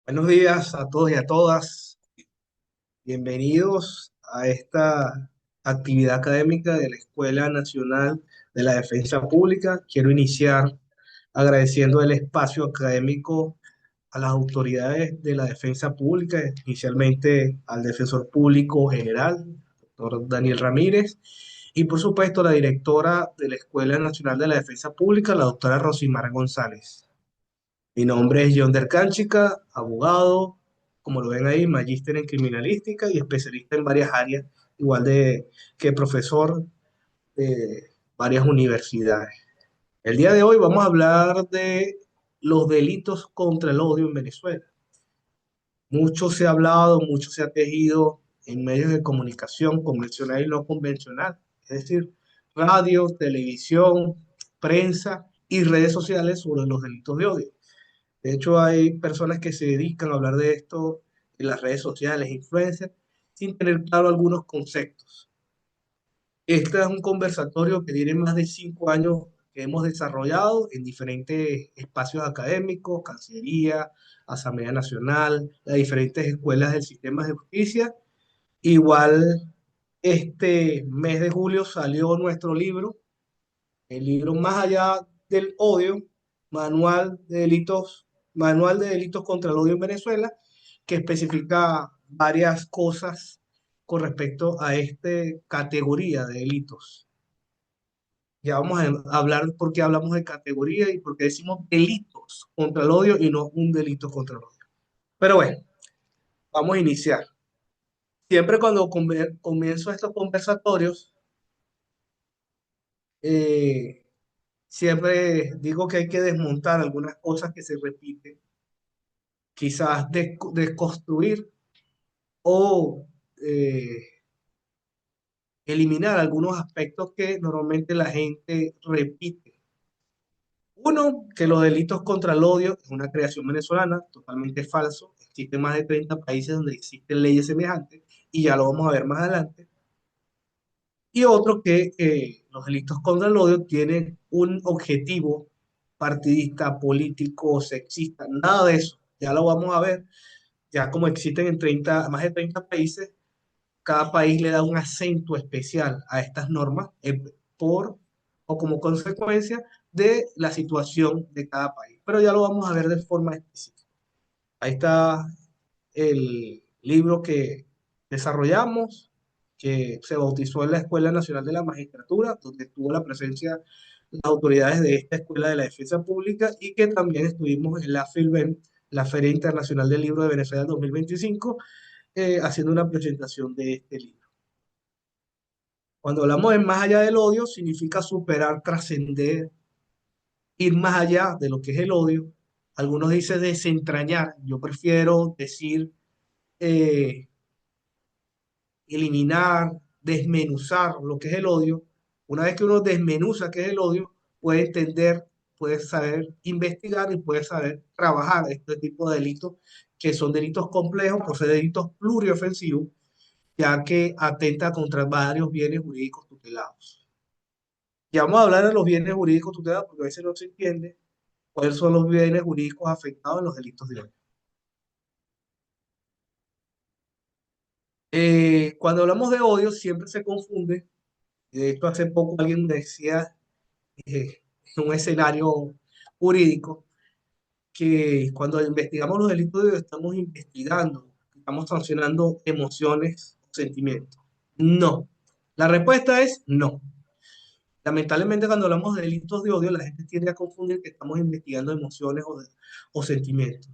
Buenos días a todos y a todas. Bienvenidos a esta actividad académica de la Escuela Nacional de la Defensa Pública. Quiero iniciar agradeciendo el espacio académico a las autoridades de la Defensa Pública, inicialmente al Defensor Público General, doctor Daniel Ramírez, y por supuesto a la directora de la Escuela Nacional de la Defensa Pública, la doctora Rosimar González. Mi nombre es John Dercánchica, abogado, como lo ven ahí, magíster en criminalística y especialista en varias áreas, igual que profesor de varias universidades. El día de hoy vamos a hablar de los delitos contra el odio en Venezuela. Mucho se ha hablado, mucho se ha tejido en medios de comunicación convencional y no convencional, es decir, radio, televisión, prensa y redes sociales sobre los delitos de odio. De hecho, hay personas que se dedican a hablar de esto en las redes sociales, influencers, sin tener claro algunos conceptos. Este es un conversatorio que tiene más de 5 años que hemos desarrollado en diferentes espacios académicos, Cancillería, Asamblea Nacional, las diferentes escuelas del sistema de justicia. Igual, este mes de julio salió nuestro libro, el libro Más allá del odio, manual de delitos contra el odio en Venezuela, que especifica varias cosas con respecto a esta categoría de delitos. Ya vamos a hablar por qué hablamos de categoría y por qué decimos delitos contra el odio y no un delito contra el odio. Pero bueno, vamos a iniciar. Siempre cuando comienzo estos conversatorios, eh, siempre digo que hay que desmontar algunas cosas que se repiten, quizás desconstruir o eliminar algunos aspectos que normalmente la gente repite. Uno, que los delitos contra el odio es una creación venezolana, totalmente falso. Existen más de 30 países donde existen leyes semejantes y ya lo vamos a ver más adelante. Y otro, que los delitos contra el odio tienen un objetivo partidista, político, sexista, nada de eso. Ya lo vamos a ver. Ya como existen en más de 30 países, cada país le da un acento especial a estas normas por o como consecuencia de la situación de cada país. Pero ya lo vamos a ver de forma específica. Ahí está el libro que desarrollamos, que se bautizó en la Escuela Nacional de la Magistratura, donde tuvo la presencia las autoridades de esta Escuela de la Defensa Pública y que también estuvimos en la FILBEN, la Feria Internacional del Libro de Venezuela 2025, haciendo una presentación de este libro. Cuando hablamos de más allá del odio, significa superar, trascender, ir más allá de lo que es el odio. Algunos dicen desentrañar, yo prefiero decir eh, eliminar, desmenuzar lo que es el odio. Una vez que uno desmenuza qué es el odio, puede entender, puede saber investigar y puede saber trabajar este tipo de delitos, que son delitos complejos, por ser delitos pluriofensivos, ya que atenta contra varios bienes jurídicos tutelados. Ya vamos a hablar de los bienes jurídicos tutelados porque a veces no se entiende cuáles son los bienes jurídicos afectados en los delitos de odio. Cuando hablamos de odio siempre se confunde, y de hecho hace poco alguien decía en un escenario jurídico que cuando investigamos los delitos de odio estamos investigando, estamos sancionando emociones, sentimientos. No. La respuesta es no. Lamentablemente, cuando hablamos de delitos de odio, la gente tiende a confundir que estamos investigando emociones o sentimientos.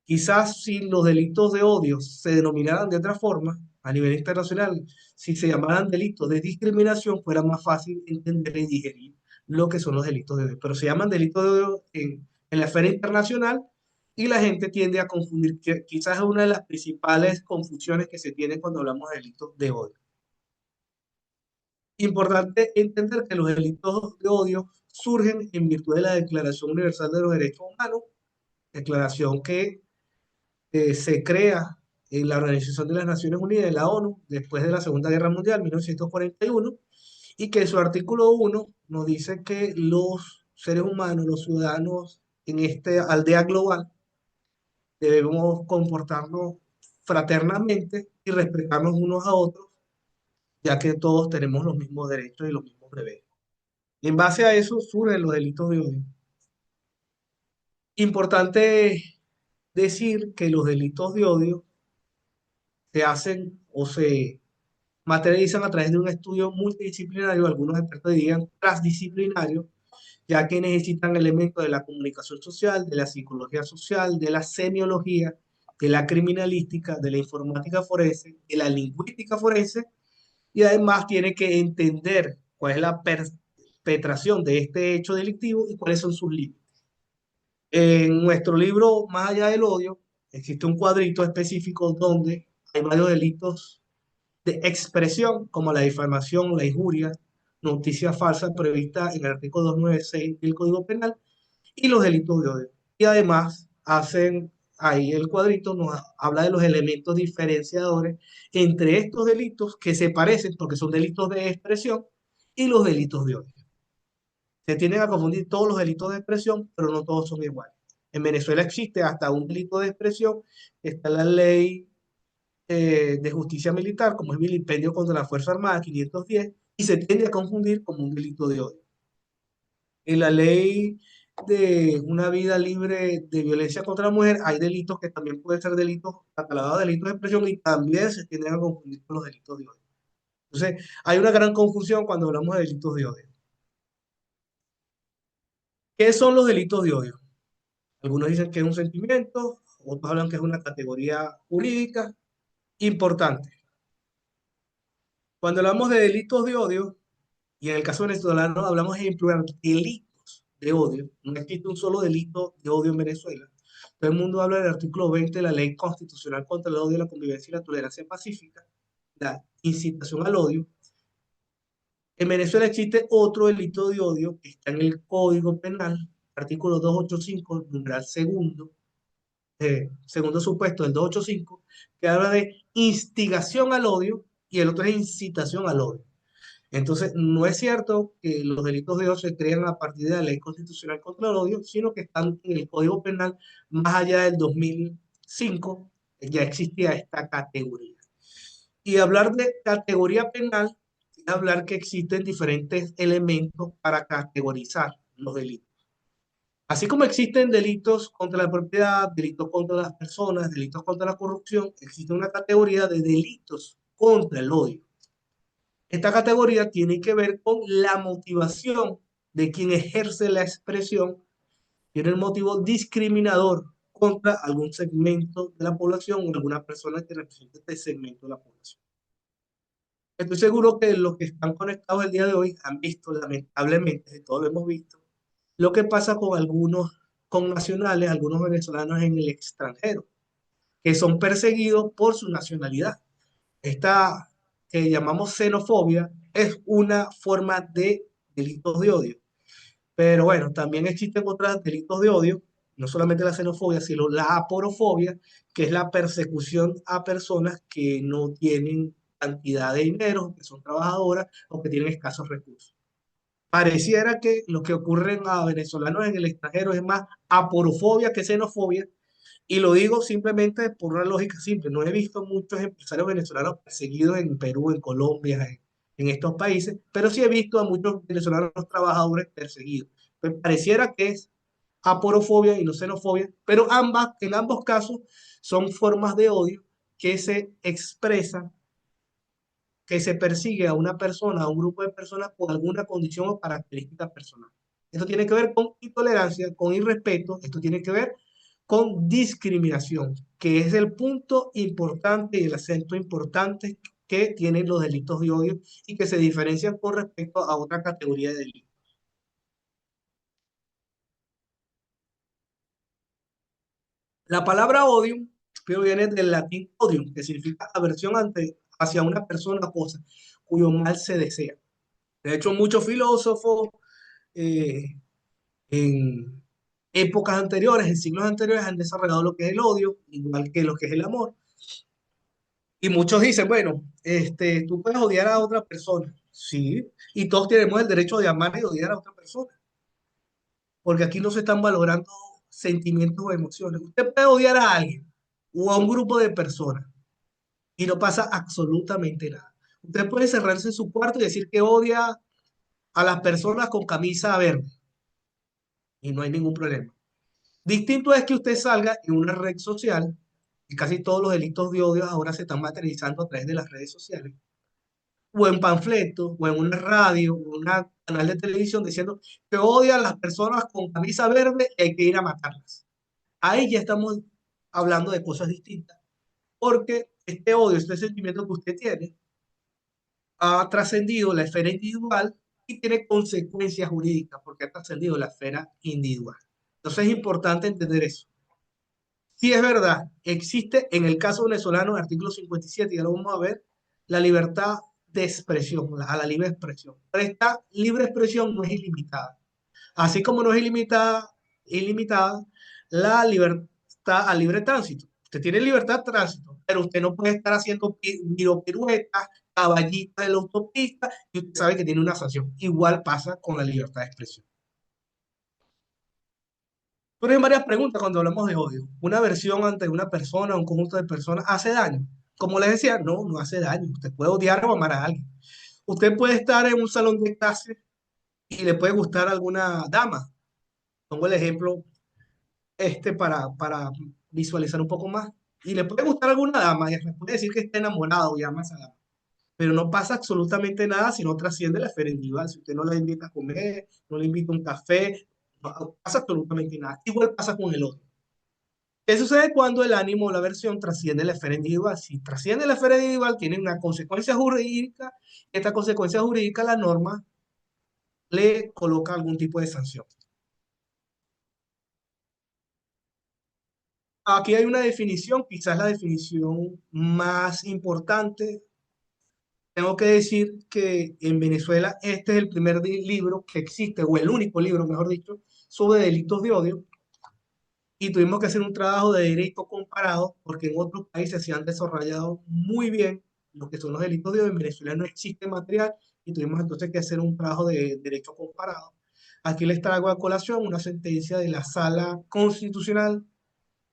Quizás si los delitos de odio se denominaran de otra forma, a nivel internacional, si se llamaran delitos de discriminación, fuera más fácil entender y digerir lo que son los delitos de odio. Pero se llaman delitos de odio en la esfera internacional y la gente tiende a confundir, que quizás es una de las principales confusiones que se tiene cuando hablamos de delitos de odio. Importante entender que los delitos de odio surgen en virtud de la Declaración Universal de los Derechos Humanos, declaración que se crea en la Organización de las Naciones Unidas, en la ONU, después de la Segunda Guerra Mundial, 1941, y que en su artículo 1 nos dice que los seres humanos, los ciudadanos en esta aldea global, debemos comportarnos fraternamente y respetarnos unos a otros, ya que todos tenemos los mismos derechos y los mismos deberes. Y en base a eso surgen los delitos de odio. Importante decir que los delitos de odio se hacen o se materializan a través de un estudio multidisciplinario, algunos expertos dirían transdisciplinario, ya que necesitan elementos de la comunicación social, de la psicología social, de la semiología, de la criminalística, de la informática forense, de la lingüística forense, y además tiene que entender cuál es la perpetración de este hecho delictivo y cuáles son sus límites. En nuestro libro, Más allá del odio, existe un cuadrito específico donde hay varios delitos de expresión, como la difamación, la injuria, noticia falsa prevista en el artículo 296 del Código Penal y los delitos de odio. Y además hacen ahí el cuadrito, nos habla de los elementos diferenciadores entre estos delitos que se parecen porque son delitos de expresión y los delitos de odio. Se tienden a confundir todos los delitos de expresión, pero no todos son iguales. En Venezuela existe hasta un delito de expresión, está la ley de justicia militar, como es vilipendio contra la Fuerza Armada 510, y se tiende a confundir como un delito de odio. En la ley de una vida libre de violencia contra la mujer, hay delitos que también pueden ser delitos catalogados de delitos de expresión y también se tienden a confundir con los delitos de odio. Entonces, hay una gran confusión cuando hablamos de delitos de odio. ¿Qué son los delitos de odio? Algunos dicen que es un sentimiento, otros hablan que es una categoría jurídica importante. Cuando hablamos de delitos de odio, y en el caso venezolano hablamos en plural, delitos de odio, no existe un solo delito de odio en Venezuela. Todo el mundo habla del artículo 20 de la Ley Constitucional contra el Odio, la Convivencia y la Tolerancia Pacífica, la incitación al odio. En Venezuela existe otro delito de odio que está en el Código Penal, artículo 285, numeral segundo, segundo supuesto del 285, que habla de instigación al odio y el otro es incitación al odio. Entonces, no es cierto que los delitos de odio se crean a partir de la Ley Constitucional contra el Odio, sino que están en el Código Penal más allá del 2005, ya existía esta categoría. Y hablar de categoría penal es hablar que existen diferentes elementos para categorizar los delitos. Así como existen delitos contra la propiedad, delitos contra las personas, delitos contra la corrupción, existe una categoría de delitos contra el odio. Esta categoría tiene que ver con la motivación de quien ejerce la expresión, tiene el motivo discriminador contra algún segmento de la población o alguna persona que represente este segmento de la población. Estoy seguro que los que están conectados el día de hoy han visto, lamentablemente, de todo lo hemos visto, lo que pasa con algunos connacionales, algunos venezolanos en el extranjero, que son perseguidos por su nacionalidad. Esta que llamamos xenofobia es una forma de delitos de odio. Pero bueno, también existen otros delitos de odio, no solamente la xenofobia, sino la aporofobia, que es la persecución a personas que no tienen cantidad de dinero, que son trabajadoras o que tienen escasos recursos. Pareciera que lo que ocurre a venezolanos en el extranjero es más aporofobia que xenofobia, y lo digo simplemente por una lógica simple. No he visto muchos empresarios venezolanos perseguidos en Perú, en Colombia, en estos países, pero sí he visto a muchos venezolanos trabajadores perseguidos. Pues pareciera que es aporofobia y no xenofobia, pero en ambos casos son formas de odio que se expresan, que se persigue a una persona, a un grupo de personas por alguna condición o característica personal. Esto tiene que ver con intolerancia, con irrespeto, esto tiene que ver con discriminación, que es el punto importante y el acento importante que tienen los delitos de odio y que se diferencian con respecto a otra categoría de delitos. La palabra odium viene del latín odium, que significa aversión hacia una persona o cosa cuyo mal se desea. De hecho, muchos filósofos eh, en épocas anteriores, en siglos anteriores, han desarrollado lo que es el odio, igual que lo que es el amor. Y muchos dicen, bueno, tú puedes odiar a otra persona, sí, y todos tenemos el derecho de amar y odiar a otra persona, porque aquí no se están valorando sentimientos o emociones. Usted puede odiar a alguien o a un grupo de personas y no pasa absolutamente nada. Usted puede cerrarse en su cuarto y decir que odia a las personas con camisa verde y no hay ningún problema. Distinto es que usted salga en una red social, y casi todos los delitos de odio ahora se están materializando a través de las redes sociales, o en panfletos, o en una radio, o en un canal de televisión diciendo que odia a las personas con camisa verde y hay que ir a matarlas. Ahí ya estamos hablando de cosas distintas, porque este odio, este sentimiento que usted tiene, ha trascendido la esfera individual y tiene consecuencias jurídicas, porque ha trascendido la esfera individual. Entonces es importante entender eso. Si es verdad, existe en el caso venezolano, el artículo 57, ya lo vamos a ver, la libertad de expresión, a la libre expresión. Pero esta libre expresión no es ilimitada. Así como no es ilimitada la libertad a libre tránsito. Usted tiene libertad de tránsito, pero usted no puede estar haciendo piruetas, caballitas de la autopista, y usted sabe que tiene una sanción. Igual pasa con la libertad de expresión. Pero hay varias preguntas cuando hablamos de odio. ¿Una versión ante una persona, un conjunto de personas, hace daño? Como les decía, no, no hace daño. Usted puede odiar o amar a alguien. Usted puede estar en un salón de clase y le puede gustar alguna dama. Pongo el ejemplo para visualizar un poco más. Y le puede gustar alguna dama y le puede decir que está enamorado y ama a esa dama. Pero no pasa absolutamente nada si no trasciende la esfera individual. Si usted no la invita a comer, no le invita a un café, no pasa absolutamente nada. Igual pasa con el otro. ¿Qué sucede cuando el ánimo o la versión trasciende la esfera individual? Si trasciende la esfera individual, tiene una consecuencia jurídica. Esta consecuencia jurídica, la norma le coloca algún tipo de sanción. Aquí hay una definición, quizás la definición más importante. Tengo que decir que en Venezuela este es el primer libro que existe, o el único libro, mejor dicho, sobre delitos de odio. Y tuvimos que hacer un trabajo de derecho comparado, porque en otros países se han desarrollado muy bien lo que son los delitos de odio. En Venezuela no existe material y tuvimos entonces que hacer un trabajo de derecho comparado. Aquí les traigo a colación una sentencia de la Sala Constitucional,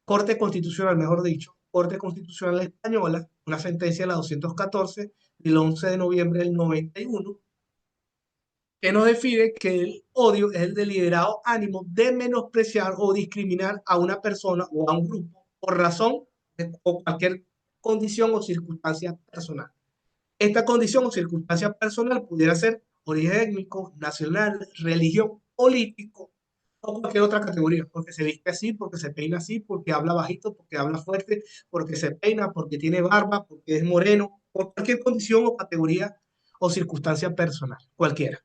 Corte Constitucional, mejor dicho, Corte Constitucional Española, una sentencia de la 214 del 11 de noviembre del 91, que nos define que el odio es el deliberado ánimo de menospreciar o discriminar a una persona o a un grupo por razón o cualquier condición o circunstancia personal. Esta condición o circunstancia personal pudiera ser origen étnico, nacional, religión, político o cualquier otra categoría, porque se viste así, porque se peina así, porque habla bajito, porque habla fuerte, porque se peina, porque tiene barba, porque es moreno, por cualquier condición o categoría o circunstancia personal, cualquiera.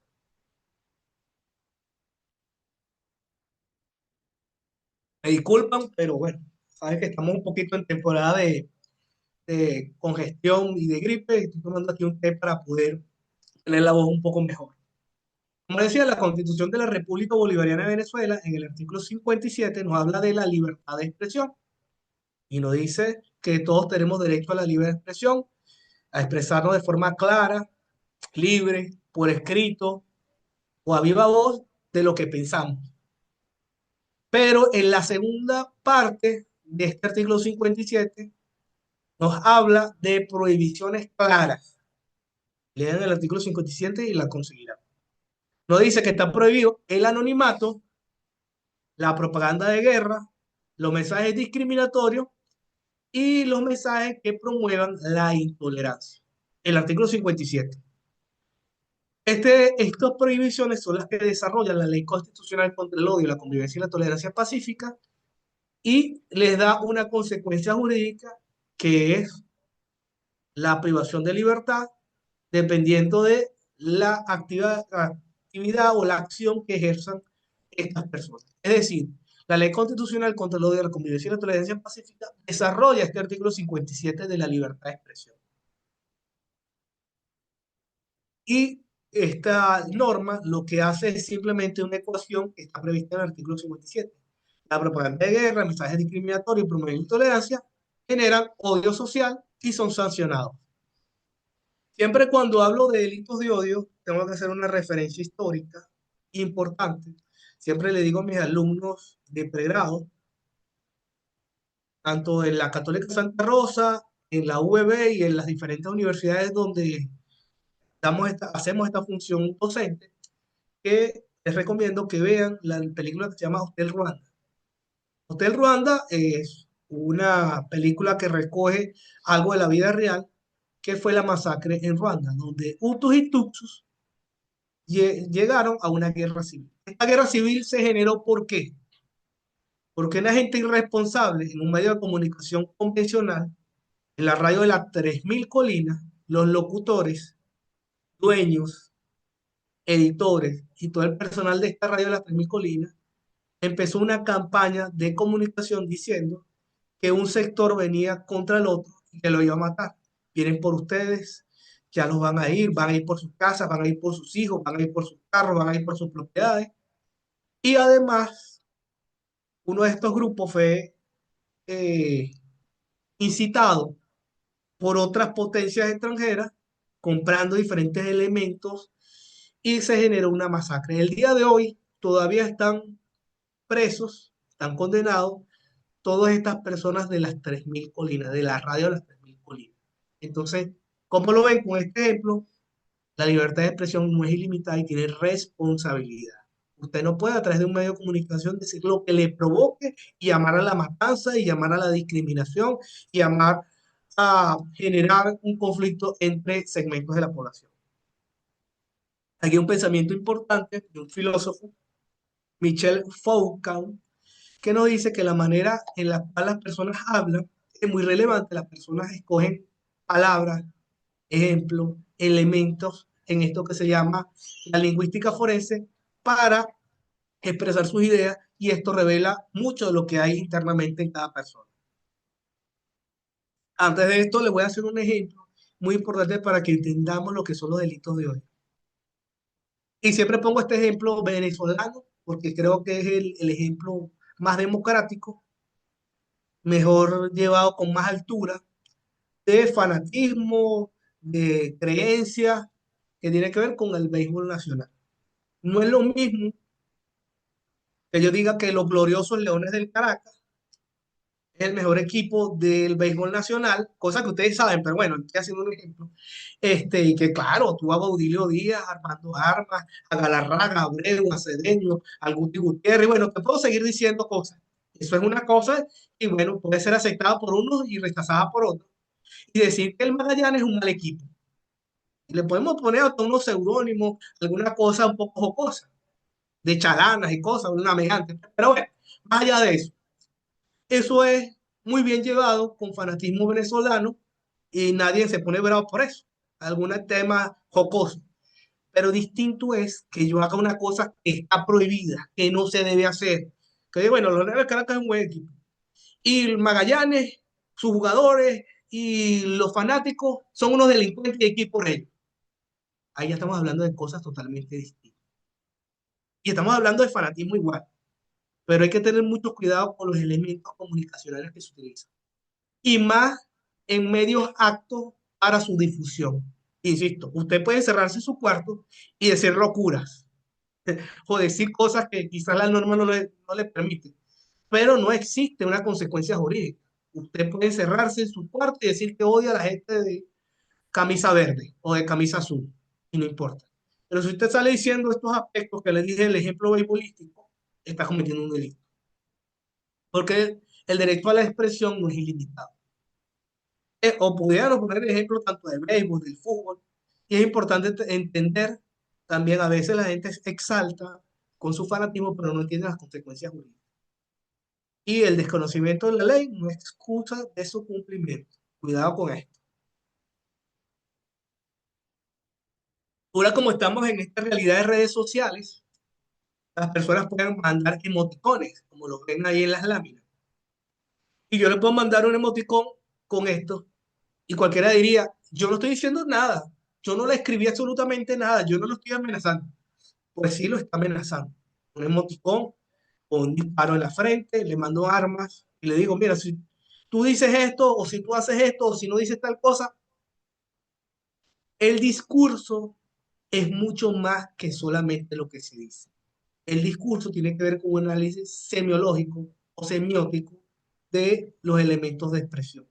Me disculpan, pero bueno, sabes que estamos un poquito en temporada de congestión y de gripe. Estoy tomando aquí un té para poder tener la voz un poco mejor. Como decía, la Constitución de la República Bolivariana de Venezuela, en el artículo 57, nos habla de la libertad de expresión y nos dice que todos tenemos derecho a la libre expresión, a expresarnos de forma clara, libre, por escrito o a viva voz de lo que pensamos. Pero en la segunda parte de este artículo 57 nos habla de prohibiciones claras. Lean el artículo 57 y la conseguirán. Nos dice que está prohibido el anonimato, la propaganda de guerra, los mensajes discriminatorios y los mensajes que promuevan la intolerancia. El artículo 57. Estas prohibiciones son las que desarrollan la Ley Constitucional contra el Odio, la Convivencia y la Tolerancia Pacífica y les da una consecuencia jurídica que es la privación de libertad dependiendo de la actividad o la acción que ejerzan estas personas. Es decir, la Ley Constitucional contra el Odio, la Convivencia y la Tolerancia Pacífica desarrolla este artículo 57 de la libertad de expresión. Y esta norma lo que hace es simplemente una ecuación que está prevista en el artículo 57. La propaganda de guerra, mensajes discriminatorios y promover intolerancia generan odio social y son sancionados. Siempre cuando hablo de delitos de odio, tengo que hacer una referencia histórica importante. Siempre le digo a mis alumnos de pregrado, tanto en la Católica Santa Rosa, en la UEB y en las diferentes universidades donde hacemos esta función docente, que les recomiendo que vean la película que se llama Hotel Ruanda. Hotel Ruanda es una película que recoge algo de la vida real, que fue la masacre en Ruanda, donde Hutus y Tutsis llegaron a una guerra civil. Esta guerra civil se generó ¿por qué? Porque una gente irresponsable en un medio de comunicación convencional, en la radio de las 3000 colinas, los locutores, dueños, editores y todo el personal de esta radio de las 3000 colinas empezó una campaña de comunicación diciendo que un sector venía contra el otro y que lo iba a matar. Vienen por ustedes, ya los van a ir por sus casas, van a ir por sus hijos, van a ir por sus carros, van a ir por sus propiedades. Y además, uno de estos grupos fue eh, incitado por otras potencias extranjeras comprando diferentes elementos y se generó una masacre. El día de hoy todavía están presos, están condenados todas estas personas de las 3000 colinas, de la radio de las 3000 colinas. Entonces, ¿cómo lo ven con este ejemplo? La libertad de expresión no es ilimitada y tiene responsabilidad. Usted no puede a través de un medio de comunicación decir lo que le provoque y llamar a la matanza y llamar a la discriminación y llamar a generar un conflicto entre segmentos de la población. Aquí hay un pensamiento importante de un filósofo, Michel Foucault, que nos dice que la manera en la cual las personas hablan es muy relevante. Las personas escogen palabras, ejemplos, elementos en esto que se llama la lingüística forense para expresar sus ideas y esto revela mucho de lo que hay internamente en cada persona. Antes de esto, les voy a hacer un ejemplo muy importante para que entendamos lo que son los delitos de hoy. Y siempre pongo este ejemplo venezolano porque creo que es el ejemplo más democrático, mejor llevado con más altura, de fanatismo, de creencia, que tiene que ver con el béisbol nacional. No es lo mismo que yo diga que los gloriosos Leones del Caracas es el mejor equipo del béisbol nacional, cosa que ustedes saben, pero bueno, estoy haciendo un ejemplo. Y que claro, tú a Baudilio Díaz, Armando Armas, a Galarraga, a Abreu, a Cedeño, a Guti Gutiérrez, y bueno, te puedo seguir diciendo cosas. Eso es una cosa y bueno, puede ser aceptada por unos y rechazada por otros. Y decir que el Magallanes es un mal equipo. Y le podemos poner hasta unos seudónimos, alguna cosa un poco jocosa, de chalanas y cosas, un navegante. Pero bueno, más allá de eso, eso es muy bien llevado con fanatismo venezolano y nadie se pone bravo por eso. Algún tema jocoso. Pero distinto es que yo haga una cosa que está prohibida, que no se debe hacer. Que bueno, los Leones de Caracas es un buen equipo. Y el Magallanes, sus jugadores y los fanáticos son unos delincuentes y aquí por ellos. Ahí ya estamos hablando de cosas totalmente distintas. Y estamos hablando de fanatismo igual, pero hay que tener mucho cuidado con los elementos comunicacionales que se utilizan. Y más en medios aptos para su difusión. Insisto, usted puede encerrarse en su cuarto y decir locuras o decir cosas que quizás la norma no le permite, pero no existe una consecuencia jurídica. Usted puede encerrarse en su cuarto y decir que odia a la gente de camisa verde o de camisa azul, y no importa. Pero si usted sale diciendo estos aspectos que le dije el ejemplo beisbolístico, está cometiendo un delito. Porque el derecho a la expresión no es ilimitado. O pudiéramos poner el ejemplo tanto de béisbol, del fútbol, y es importante entender también a veces la gente se exalta con su fanatismo, pero no entiende las consecuencias jurídicas. Y el desconocimiento de la ley no es excusa de su cumplimiento. Cuidado con esto. Ahora, como estamos en esta realidad de redes sociales, las personas pueden mandar emoticones, como lo ven ahí en las láminas. Y yo le puedo mandar un emoticón con esto, y cualquiera diría, yo no estoy diciendo nada, yo no le escribí absolutamente nada, yo no lo estoy amenazando. Pues sí lo está amenazando. Un emoticón con un disparo en la frente, le mando armas y le digo, mira, si tú dices esto, o si tú haces esto, o si no dices tal cosa, el discurso es mucho más que solamente lo que se dice. El discurso tiene que ver con un análisis semiológico o semiótico de los elementos de expresión.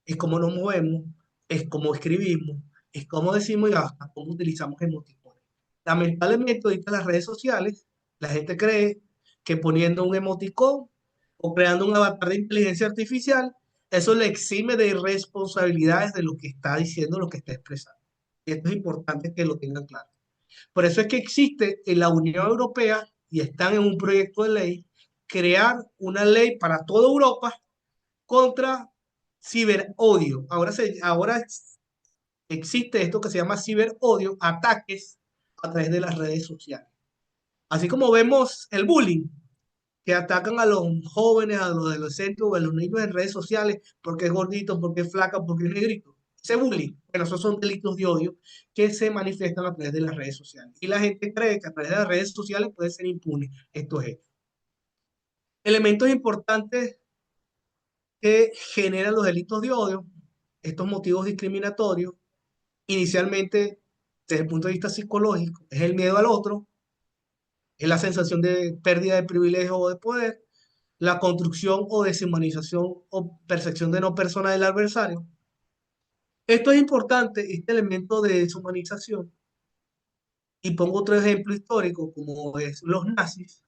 Es cómo nos movemos, es cómo escribimos, es cómo decimos y hasta cómo utilizamos emoticones. Lamentablemente, ahorita en las redes sociales, la gente cree que poniendo un emoticón o creando un avatar de inteligencia artificial, eso le exime de responsabilidades de lo que está diciendo, lo que está expresando. Y esto es importante que lo tengan claro. Por eso es que existe en la Unión Europea y están en un proyecto de ley crear una ley para toda Europa contra ciberodio. Ahora existe esto que se llama ciberodio, ataques a través de las redes sociales. Así como vemos el bullying, que atacan a los jóvenes, a los adolescentes o a los niños en redes sociales porque es gordito, porque es flaca, porque es negrito. Ese bullying, bueno, esos son delitos de odio que se manifiestan a través de las redes sociales. Y la gente cree que a través de las redes sociales puede ser impune estos hechos. Elementos importantes que generan los delitos de odio, estos motivos discriminatorios, inicialmente, desde el punto de vista psicológico, es el miedo al otro, es la sensación de pérdida de privilegio o de poder, la construcción o deshumanización o percepción de no persona del adversario. Esto es importante, este elemento de deshumanización, y pongo otro ejemplo histórico, como es los nazis.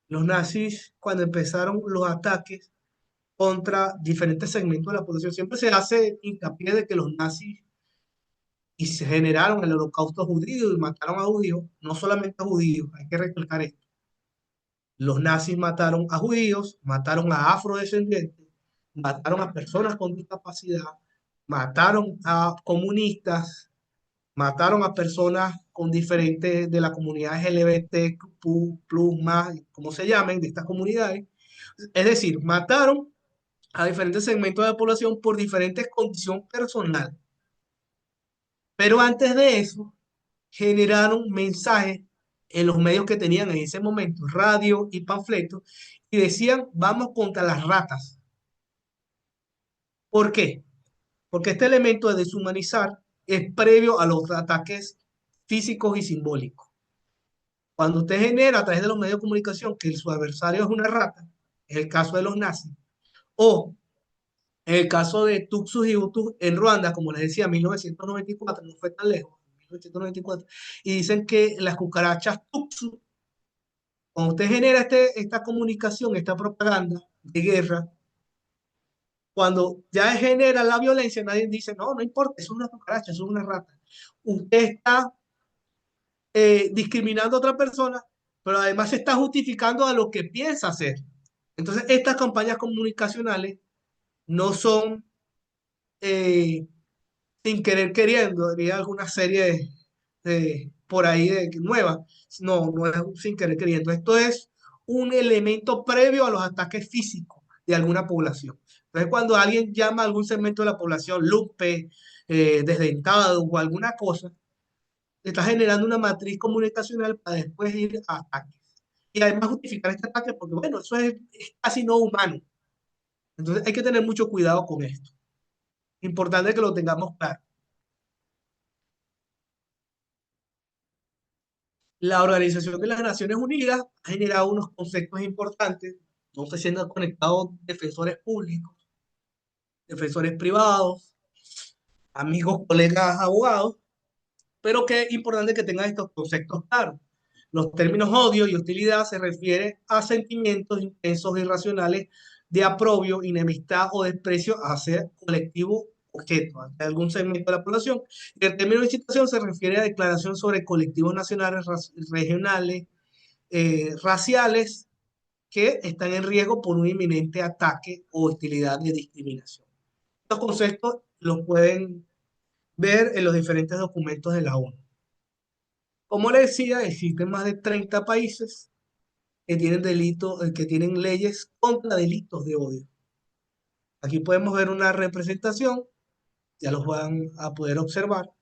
Los nazis, cuando empezaron los ataques contra diferentes segmentos de la población, siempre se hace hincapié de que los nazis y se generaron el holocausto judío y mataron a judíos, no solamente a judíos, hay que recalcar esto. Los nazis mataron a judíos, mataron a afrodescendientes, mataron a personas con discapacidad, mataron a comunistas, mataron a personas con diferentes de la comunidad LGBT, plus, más, como se llamen, de estas comunidades. Es decir, mataron a diferentes segmentos de la población por diferentes condiciones personales. Pero antes de eso, generaron mensajes en los medios que tenían en ese momento, radio y panfletos, y decían, vamos contra las ratas. ¿Por qué? Porque este elemento de deshumanizar es previo a los ataques físicos y simbólicos. Cuando usted genera a través de los medios de comunicación que su adversario es una rata, es el caso de los nazis, o en el caso de Tutsis y Hutus en Ruanda, como les decía, 1994, no fue tan lejos, 1994, y dicen que las cucarachas Tutsi, cuando usted genera esta comunicación, esta propaganda de guerra, cuando ya genera la violencia, nadie dice, no, no importa, es una cucaracha, es una rata. Usted está discriminando a otra persona, pero además se está justificando a lo que piensa hacer. Entonces, estas campañas comunicacionales no son eh, sin querer queriendo, había alguna serie por ahí nueva. No, no es sin querer queriendo. Esto es un elemento previo a los ataques físicos de alguna población. Entonces, cuando alguien llama a algún segmento de la población lupe, desdentado o alguna cosa, está generando una matriz comunicacional para después ir a ataques. Y además justificar este ataque porque, bueno, eso es casi no humano. Entonces hay que tener mucho cuidado con esto. Importante que lo tengamos claro. La Organización de las Naciones Unidas ha generado unos conceptos importantes, no sé si han conectado defensores públicos, defensores privados, amigos, colegas, abogados, pero que es importante que tengan estos conceptos claros. Los términos odio y hostilidad se refieren a sentimientos intensos e irracionales de aprobio, enemistad o desprecio hacia colectivo objeto, hacia algún segmento de la población. Y el término de incitación se refiere a declaración sobre colectivos nacionales, regionales, raciales que están en riesgo por un inminente ataque o hostilidad de discriminación. Estos conceptos los pueden ver en los diferentes documentos de la ONU. Como les decía, existen más de 30 países que tienen delitos, que tienen leyes contra delitos de odio. Aquí podemos ver una representación, ya los van a poder observar.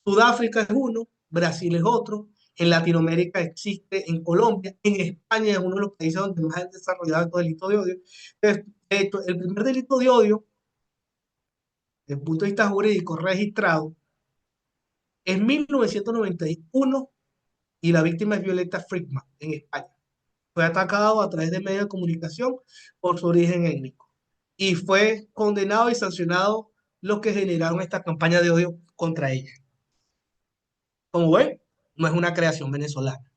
Sudáfrica es uno, Brasil es otro, en Latinoamérica existe, en Colombia, en España es uno de los países donde más han desarrollado estos delitos de odio. El primer delito de odio, desde el punto de vista jurídico registrado, en 1991 y la víctima es Violeta Friedman en España. Fue atacado a través de medios de comunicación por su origen étnico y fue condenado y sancionado los que generaron esta campaña de odio contra ella. Como ven, no es una creación venezolana.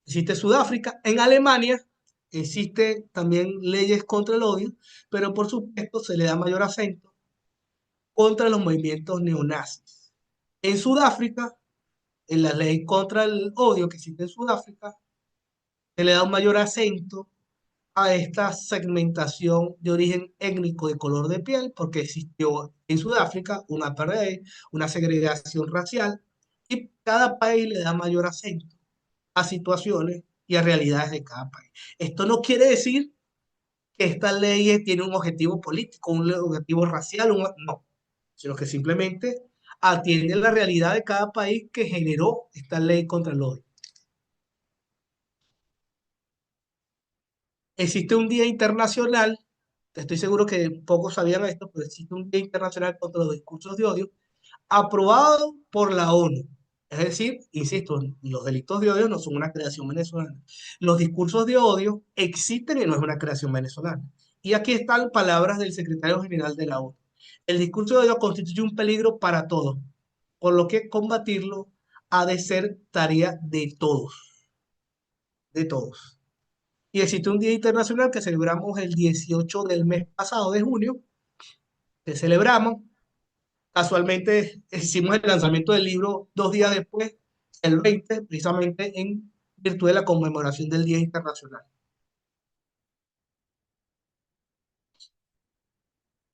Existe Sudáfrica, en Alemania existe también leyes contra el odio, pero por supuesto se le da mayor acento contra los movimientos neonazis. En Sudáfrica, en la ley contra el odio que existe en Sudáfrica, se le da un mayor acento a esta segmentación de origen étnico de color de piel, porque existió en Sudáfrica un apartheid, una segregación racial, y cada país le da mayor acento a situaciones y a realidades de cada país. Esto no quiere decir que esta ley tiene un objetivo político, un objetivo racial, no, sino que simplemente atiende la realidad de cada país que generó esta ley contra el odio. Existe un día internacional, estoy seguro que pocos sabían esto, pero existe un día internacional contra los discursos de odio aprobado por la ONU. Es decir, insisto, los delitos de odio no son una creación venezolana. Los discursos de odio existen y no es una creación venezolana. Y aquí están palabras del secretario general de la ONU. El discurso de odio constituye un peligro para todos, por lo que combatirlo ha de ser tarea de todos. Y existe un día internacional que celebramos el 18 del mes pasado de junio, que celebramos. Casualmente hicimos el lanzamiento del libro 2 días después, el 20, precisamente en virtud de la conmemoración del Día Internacional.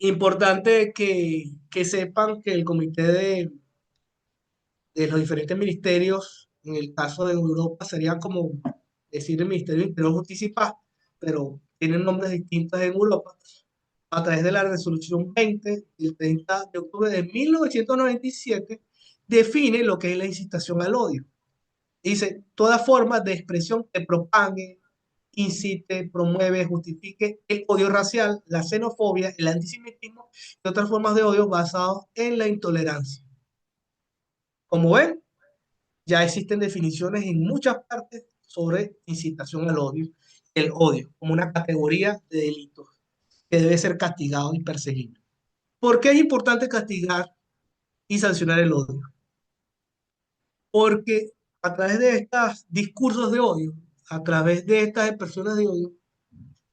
Importante que sepan que el comité de los diferentes ministerios, en el caso de Europa, sería como decir el Ministerio de Interior, Justicia y Paz, pero tienen nombres distintos en Europa, a través de la resolución 20 del 30 de octubre de 1997, define lo que es la incitación al odio. Dice, toda forma de expresión que propague, incite, promueve, justifique el odio racial, la xenofobia, el antisemitismo y otras formas de odio basados en la intolerancia. Como ven, ya existen definiciones en muchas partes sobre incitación al odio, el odio como una categoría de delitos que debe ser castigado y perseguido. ¿Por qué es importante castigar y sancionar el odio? Porque a través de estos discursos de odio, a través de estas expresiones de odio,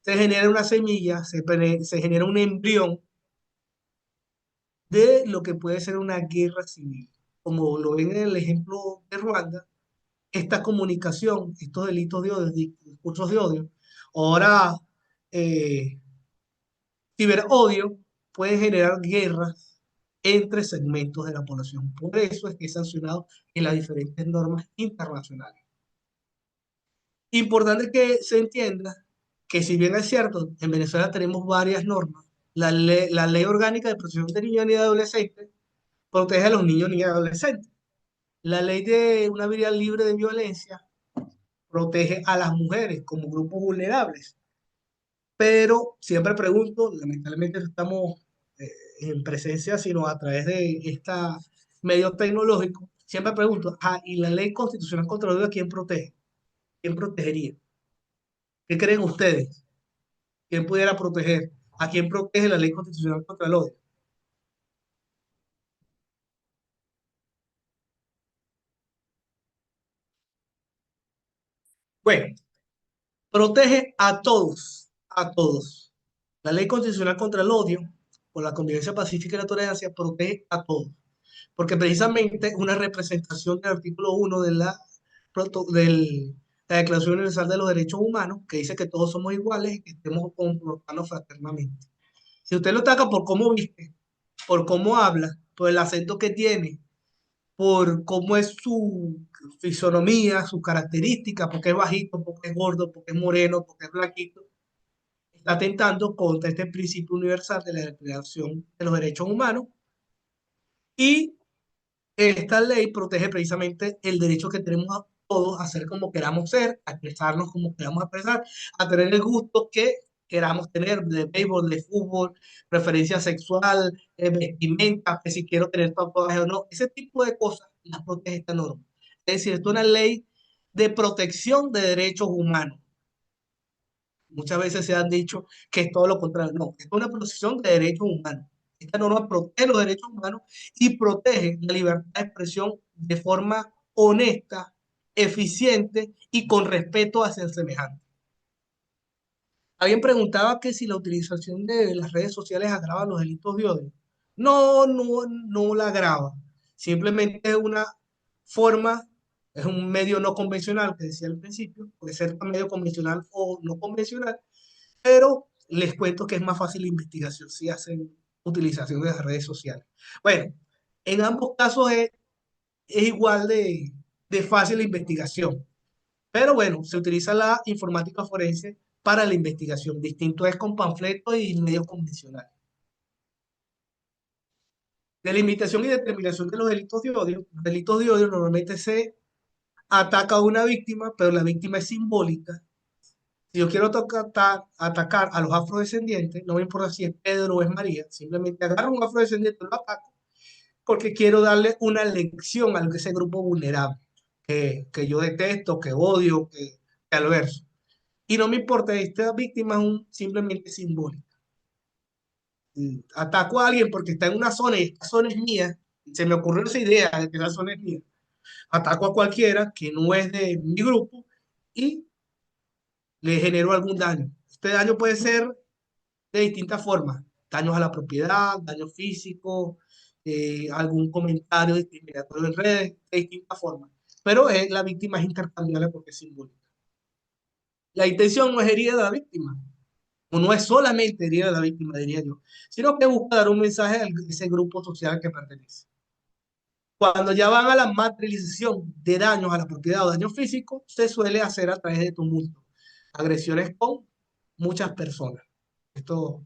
se genera una semilla, se genera un embrión de lo que puede ser una guerra civil. Como lo ven en el ejemplo de Ruanda, esta comunicación, estos delitos de odio, discursos de odio, ahora eh, ciberodio, puede generar guerras entre segmentos de la población. Por eso es que es sancionado en las diferentes normas internacionales. Importante que se entienda que si bien es cierto, en Venezuela tenemos varias normas, la ley orgánica de protección de niños y adolescentes protege a los niños, niñas y adolescentes. La ley de una vida libre de violencia protege a las mujeres como grupos vulnerables. Pero siempre pregunto, lamentablemente no estamos en presencia, sino a través de estos medios tecnológicos, siempre pregunto, ¿y la ley constitucional contra el odio a quién protege? ¿Quién protegería? ¿Qué creen ustedes? ¿Quién pudiera proteger? ¿A quién protege la ley constitucional contra el odio? Bueno, protege a todos, a todos. La ley constitucional contra el odio, por la convivencia pacífica y la tolerancia, protege a todos. Porque precisamente una representación del artículo 1 de la Declaración Universal de los Derechos Humanos, que dice que todos somos iguales y que estemos comportándonos fraternamente. Si usted lo ataca por cómo viste, por cómo habla, por el acento que tiene, por cómo es su fisonomía, su característica, porque es bajito, porque es gordo, porque es moreno, porque es blanquito, está atentando contra este principio universal de la Declaración de los Derechos Humanos y esta ley protege precisamente el derecho que tenemos todos a ser como queramos ser, a expresarnos como queramos expresar, a tener el gusto que queramos tener, de béisbol, de fútbol, preferencia sexual, vestimenta, que si quiero tener tatuaje o no, ese tipo de cosas las protege esta norma. Es decir, esto es una ley de protección de derechos humanos. Muchas veces se han dicho que es todo lo contrario. No, esto es una protección de derechos humanos. Esta norma protege los derechos humanos y protege la libertad de expresión de forma honesta, eficiente y con respeto hacia el semejante. Alguien preguntaba que si la utilización de las redes sociales agrava los delitos de odio. No, no, no la agrava. Simplemente es una forma, es un medio no convencional, que decía al principio, puede ser un medio convencional o no convencional, pero les cuento que es más fácil la investigación si hacen utilización de las redes sociales. Bueno, en ambos casos es igual de fácil la investigación. Pero bueno, se utiliza la informática forense para la investigación. Distinto es con panfletos y medios convencionales. Delimitación y determinación de los delitos de odio. Los delitos de odio normalmente se ataca a una víctima, pero la víctima es simbólica. Si yo quiero atacar a los afrodescendientes, no me importa si es Pedro o es María, simplemente agarro un afrodescendiente y lo ataco porque quiero darle una lección a ese grupo vulnerable que yo detesto, que odio, que alverso. Y no me importa, esta víctima es simplemente simbólica. Ataco a alguien porque está en una zona y esta zona es mía. Se me ocurrió esa idea de que esa zona es mía. Ataco a cualquiera que no es de mi grupo y le genero algún daño. Este daño puede ser de distintas formas. Daños a la propiedad, daño físico, algún comentario discriminatorio en redes, de distintas formas. Pero la víctima es intercambiable porque es simbólica. La intención no es herir a la víctima, o no es solamente herir a la víctima, diría yo, sino que busca dar un mensaje a ese grupo social al que pertenece. Cuando ya van a la materialización de daños a la propiedad o daños físicos, se suele hacer a través de tumultos, agresiones con muchas personas. Esto,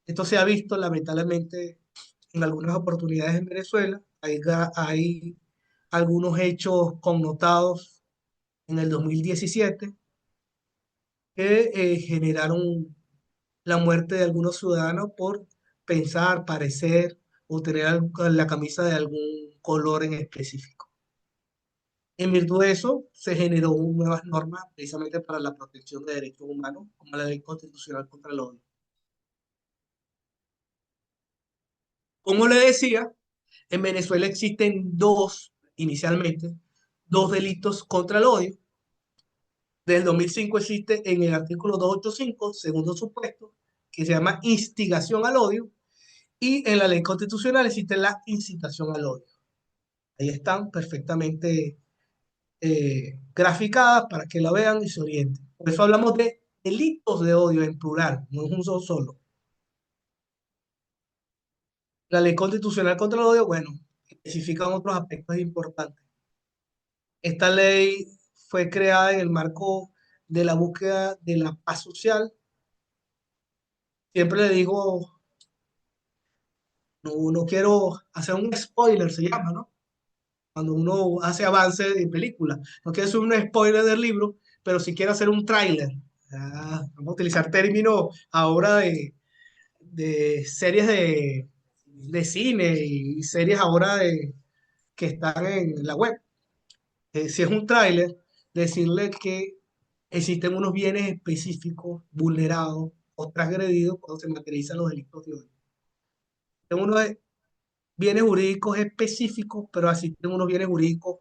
esto se ha visto lamentablemente en algunas oportunidades en Venezuela. Hay algunos hechos connotados en el 2017 que generaron la muerte de algunos ciudadanos por pensar, parecer o tener la camisa de algún color en específico. En virtud de eso, se generó nuevas normas precisamente para la protección de derechos humanos, como la Ley Constitucional contra el Odio. Como le decía, en Venezuela existen inicialmente, dos delitos contra el odio. Desde el 2005 existe en el artículo 285, segundo supuesto, que se llama instigación al odio, y en la ley constitucional existe la incitación al odio. Ahí están perfectamente graficadas para que la vean y se orienten. Por eso hablamos de delitos de odio en plural, no es un solo. La ley constitucional contra el odio, bueno, especifican otros aspectos importantes. Esta ley fue creada en el marco de la búsqueda de la paz social. Siempre le digo, no quiero hacer un spoiler, se llama, ¿no? Cuando uno hace avance de película. No quiero hacer un spoiler del libro, pero sí quiero hacer un tráiler. Vamos a utilizar términos ahora de series de cine y series ahora que están en la web. Si es un tráiler, decirle que existen unos bienes específicos vulnerados o transgredidos cuando se materializan los delitos de odio. Hay unos bienes jurídicos específicos, pero existen unos bienes jurídicos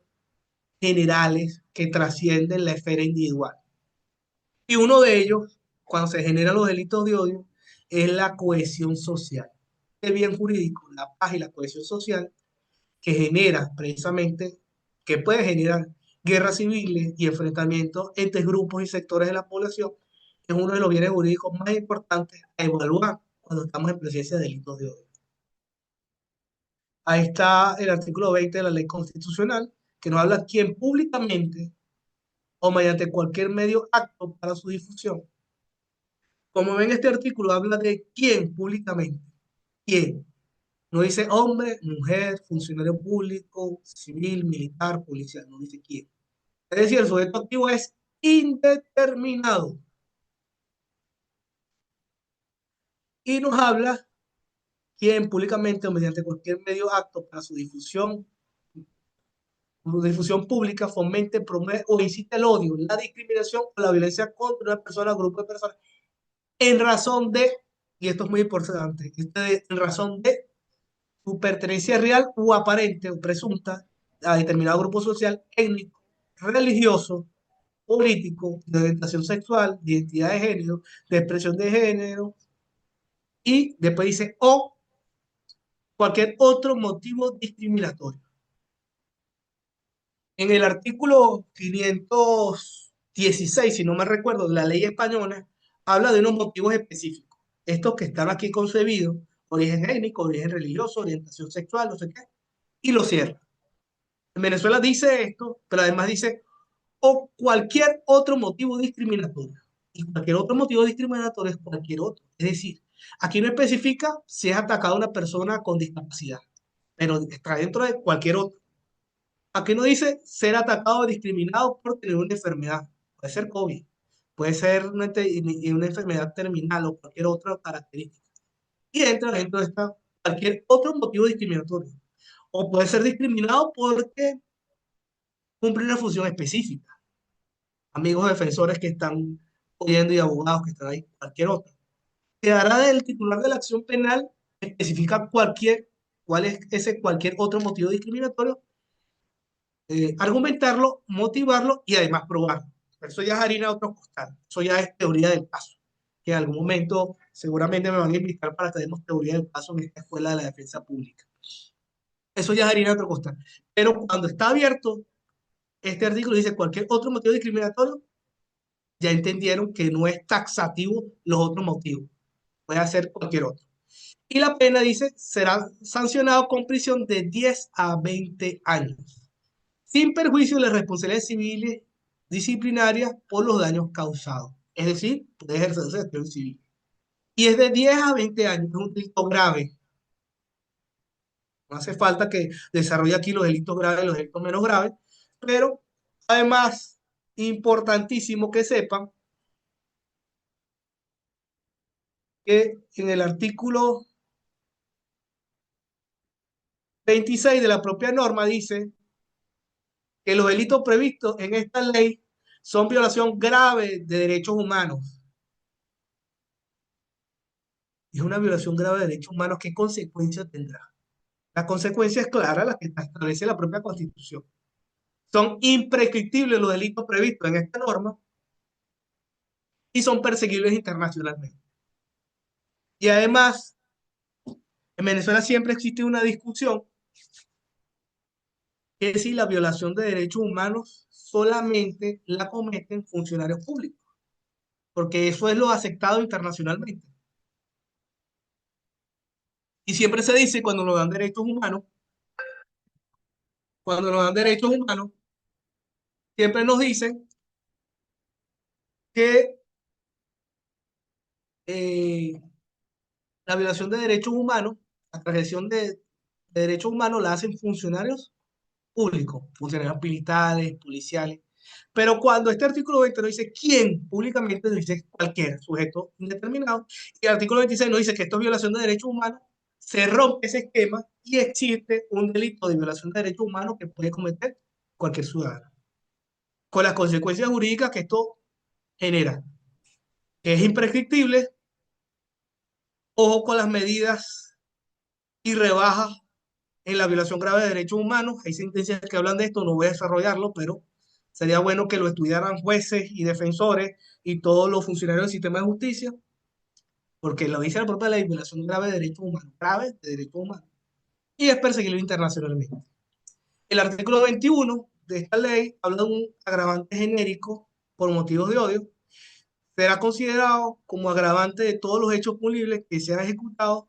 generales que trascienden la esfera individual. Y uno de ellos, cuando se generan los delitos de odio, es la cohesión social. El bien jurídico, la paz y la cohesión social, que genera precisamente, que puede generar guerras civiles y enfrentamientos entre grupos y sectores de la población, es uno de los bienes jurídicos más importantes a evaluar cuando estamos en presencia de delitos de odio. Ahí está el artículo 20 de la ley constitucional, que nos habla quién públicamente o mediante cualquier medio acto para su difusión. Como ven, este artículo habla de quién públicamente. ¿Quién? No dice hombre, mujer, funcionario público, civil, militar, policial. No dice quién. Es decir, el sujeto activo es indeterminado. y nos habla quien públicamente o mediante cualquier medio apto para su difusión pública fomente, promueve o incita el odio, la discriminación o la violencia contra una persona o grupo de personas en razón de, y esto es muy importante, en razón de su pertenencia real o aparente o presunta a determinado grupo social, étnico, religioso, político, de orientación sexual, de identidad de género, de expresión de género, y después dice, o cualquier otro motivo discriminatorio. En el artículo 516, si no me recuerdo, de la ley española, habla de unos motivos específicos. Estos que están aquí concebidos, origen étnico, origen religioso, orientación sexual, no sé qué, y lo cierra. En Venezuela dice esto, pero además dice, o cualquier otro motivo discriminatorio. Y cualquier otro motivo discriminatorio es cualquier otro. Es decir, aquí no especifica si es atacada una persona con discapacidad, pero está dentro de cualquier otro. Aquí no dice ser atacado o discriminado por tener una enfermedad. Puede ser COVID, puede ser una enfermedad terminal o cualquier otra característica. Y entra dentro de esta cualquier otro motivo discriminatorio. O puede ser discriminado porque cumple una función específica. Amigos defensores que están oyendo y abogados que están ahí, cualquier otro. Quedará del titular de la acción penal especifica cuál es ese cualquier otro motivo discriminatorio, argumentarlo, motivarlo y además probarlo. Eso ya es harina de otro costal. Eso ya es teoría del caso. Que en algún momento seguramente me van a invitar para que demos teoría del caso en esta escuela de la defensa pública. Eso ya es harina de otro costal. Pero cuando está abierto, este artículo dice cualquier otro motivo discriminatorio, ya entendieron que no es taxativo los otros motivos. Puede hacer cualquier otro. Y la pena dice será sancionado con prisión de 10 a 20 años, sin perjuicio de las responsabilidades civiles disciplinarias por los daños causados. Es decir, puede ejercerse acción civil. Y es de 10 a 20 años, es un delito grave. No hace falta que desarrolle aquí los delitos graves y los delitos menos graves, pero además, importantísimo que sepan que en el artículo 26 de la propia norma dice que los delitos previstos en esta ley son violación grave de derechos humanos. Y es una violación grave de derechos humanos, ¿qué consecuencia tendrá? La consecuencia es clara, la que establece la propia Constitución. Son imprescriptibles los delitos previstos en esta norma y son perseguibles internacionalmente. Y además, en Venezuela siempre existe una discusión que es si la violación de derechos humanos solamente la cometen funcionarios públicos, porque eso es lo aceptado internacionalmente. Y siempre se dice cuando nos dan derechos humanos, siempre nos dicen que eh, la violación de derechos humanos, la transgresión de derechos humanos la hacen funcionarios públicos, funcionarios militares, policiales. Pero cuando este artículo 20 nos dice quién, públicamente nos dice cualquier sujeto indeterminado, y el artículo 26 nos dice que esto es violación de derechos humanos, se rompe ese esquema y existe un delito de violación de derechos humanos que puede cometer cualquier ciudadano, con las consecuencias jurídicas que esto genera, que es imprescriptible, ojo con las medidas y rebajas en la violación grave de derechos humanos. Hay sentencias que hablan de esto, no voy a desarrollarlo, pero sería bueno que lo estudiaran jueces y defensores y todos los funcionarios del sistema de justicia, porque lo dice la propia ley, violación grave de derechos humanos, grave de derechos humanos, y es perseguible internacionalmente. El artículo 21 de esta ley habla de un agravante genérico por motivos de odio, será considerado como agravante de todos los hechos punibles que sean ejecutados,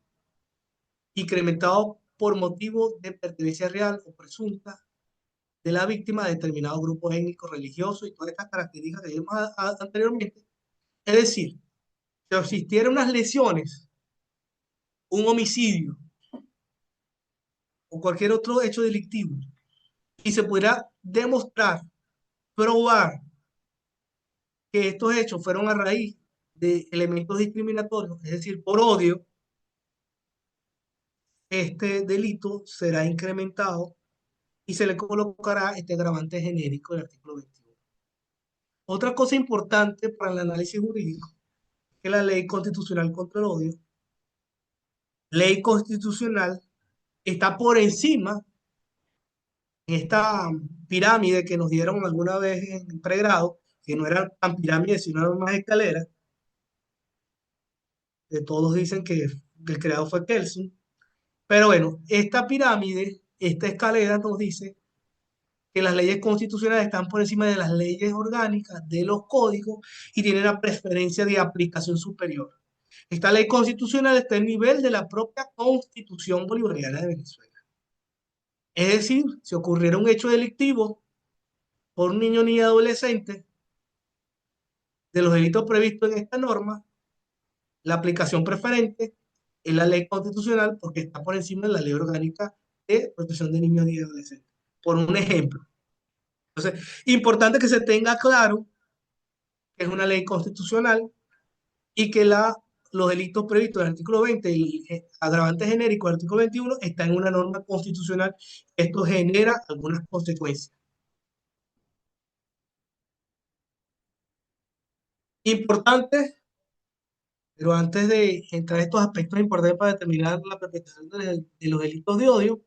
incrementados por motivos de pertenencia real o presunta de la víctima de determinado grupo étnico, religioso y todas estas características que vimos anteriormente. Es decir, si existieran unas lesiones, un homicidio o cualquier otro hecho delictivo y se pudiera demostrar, probar que estos hechos fueron a raíz de elementos discriminatorios, es decir, por odio, este delito será incrementado y se le colocará este agravante genérico del artículo 21. Otra cosa importante para el análisis jurídico es que la ley constitucional contra el odio, ley constitucional, está por encima en esta pirámide que nos dieron alguna vez en pregrado, que no eran tan pirámides, sino eran más escaleras, que todos dicen que el creador fue Kelsen. Pero bueno, esta pirámide, esta escalera nos dice que las leyes constitucionales están por encima de las leyes orgánicas, de los códigos, y tienen la preferencia de aplicación superior. Esta ley constitucional está al nivel de la propia Constitución Bolivariana de Venezuela. Es decir, si ocurriera un hecho delictivo por un niño ni adolescente, de los delitos previstos en esta norma, la aplicación preferente es la ley constitucional porque está por encima de la ley orgánica de protección de niños y adolescentes. Por un ejemplo. Entonces, importante que se tenga claro que es una ley constitucional y que los delitos previstos en el artículo 20 y el agravante genérico del artículo 21 está en una norma constitucional. Esto genera algunas consecuencias. Importante, pero antes de entrar a estos aspectos importantes para determinar la perpetración de los delitos de odio,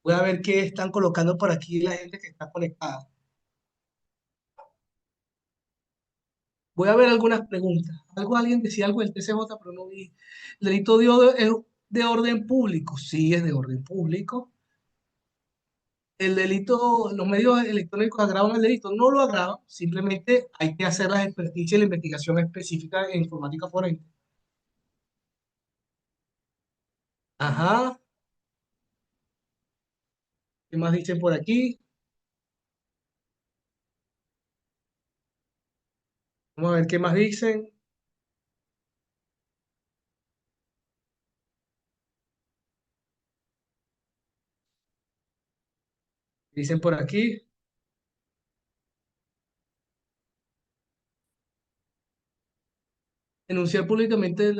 voy a ver qué están colocando por aquí la gente que está conectada. Voy a ver algunas preguntas. Alguien decía algo del TCJ, pero no vi. ¿El delito de odio es de orden público? Sí, es de orden público. El delito, los medios electrónicos agravan el delito, no lo agravan, simplemente hay que hacer las experticias y la investigación específica en informática forense. Ajá, ¿qué más dicen por aquí? Vamos a ver qué más dicen. Dicen por aquí, denunciar públicamente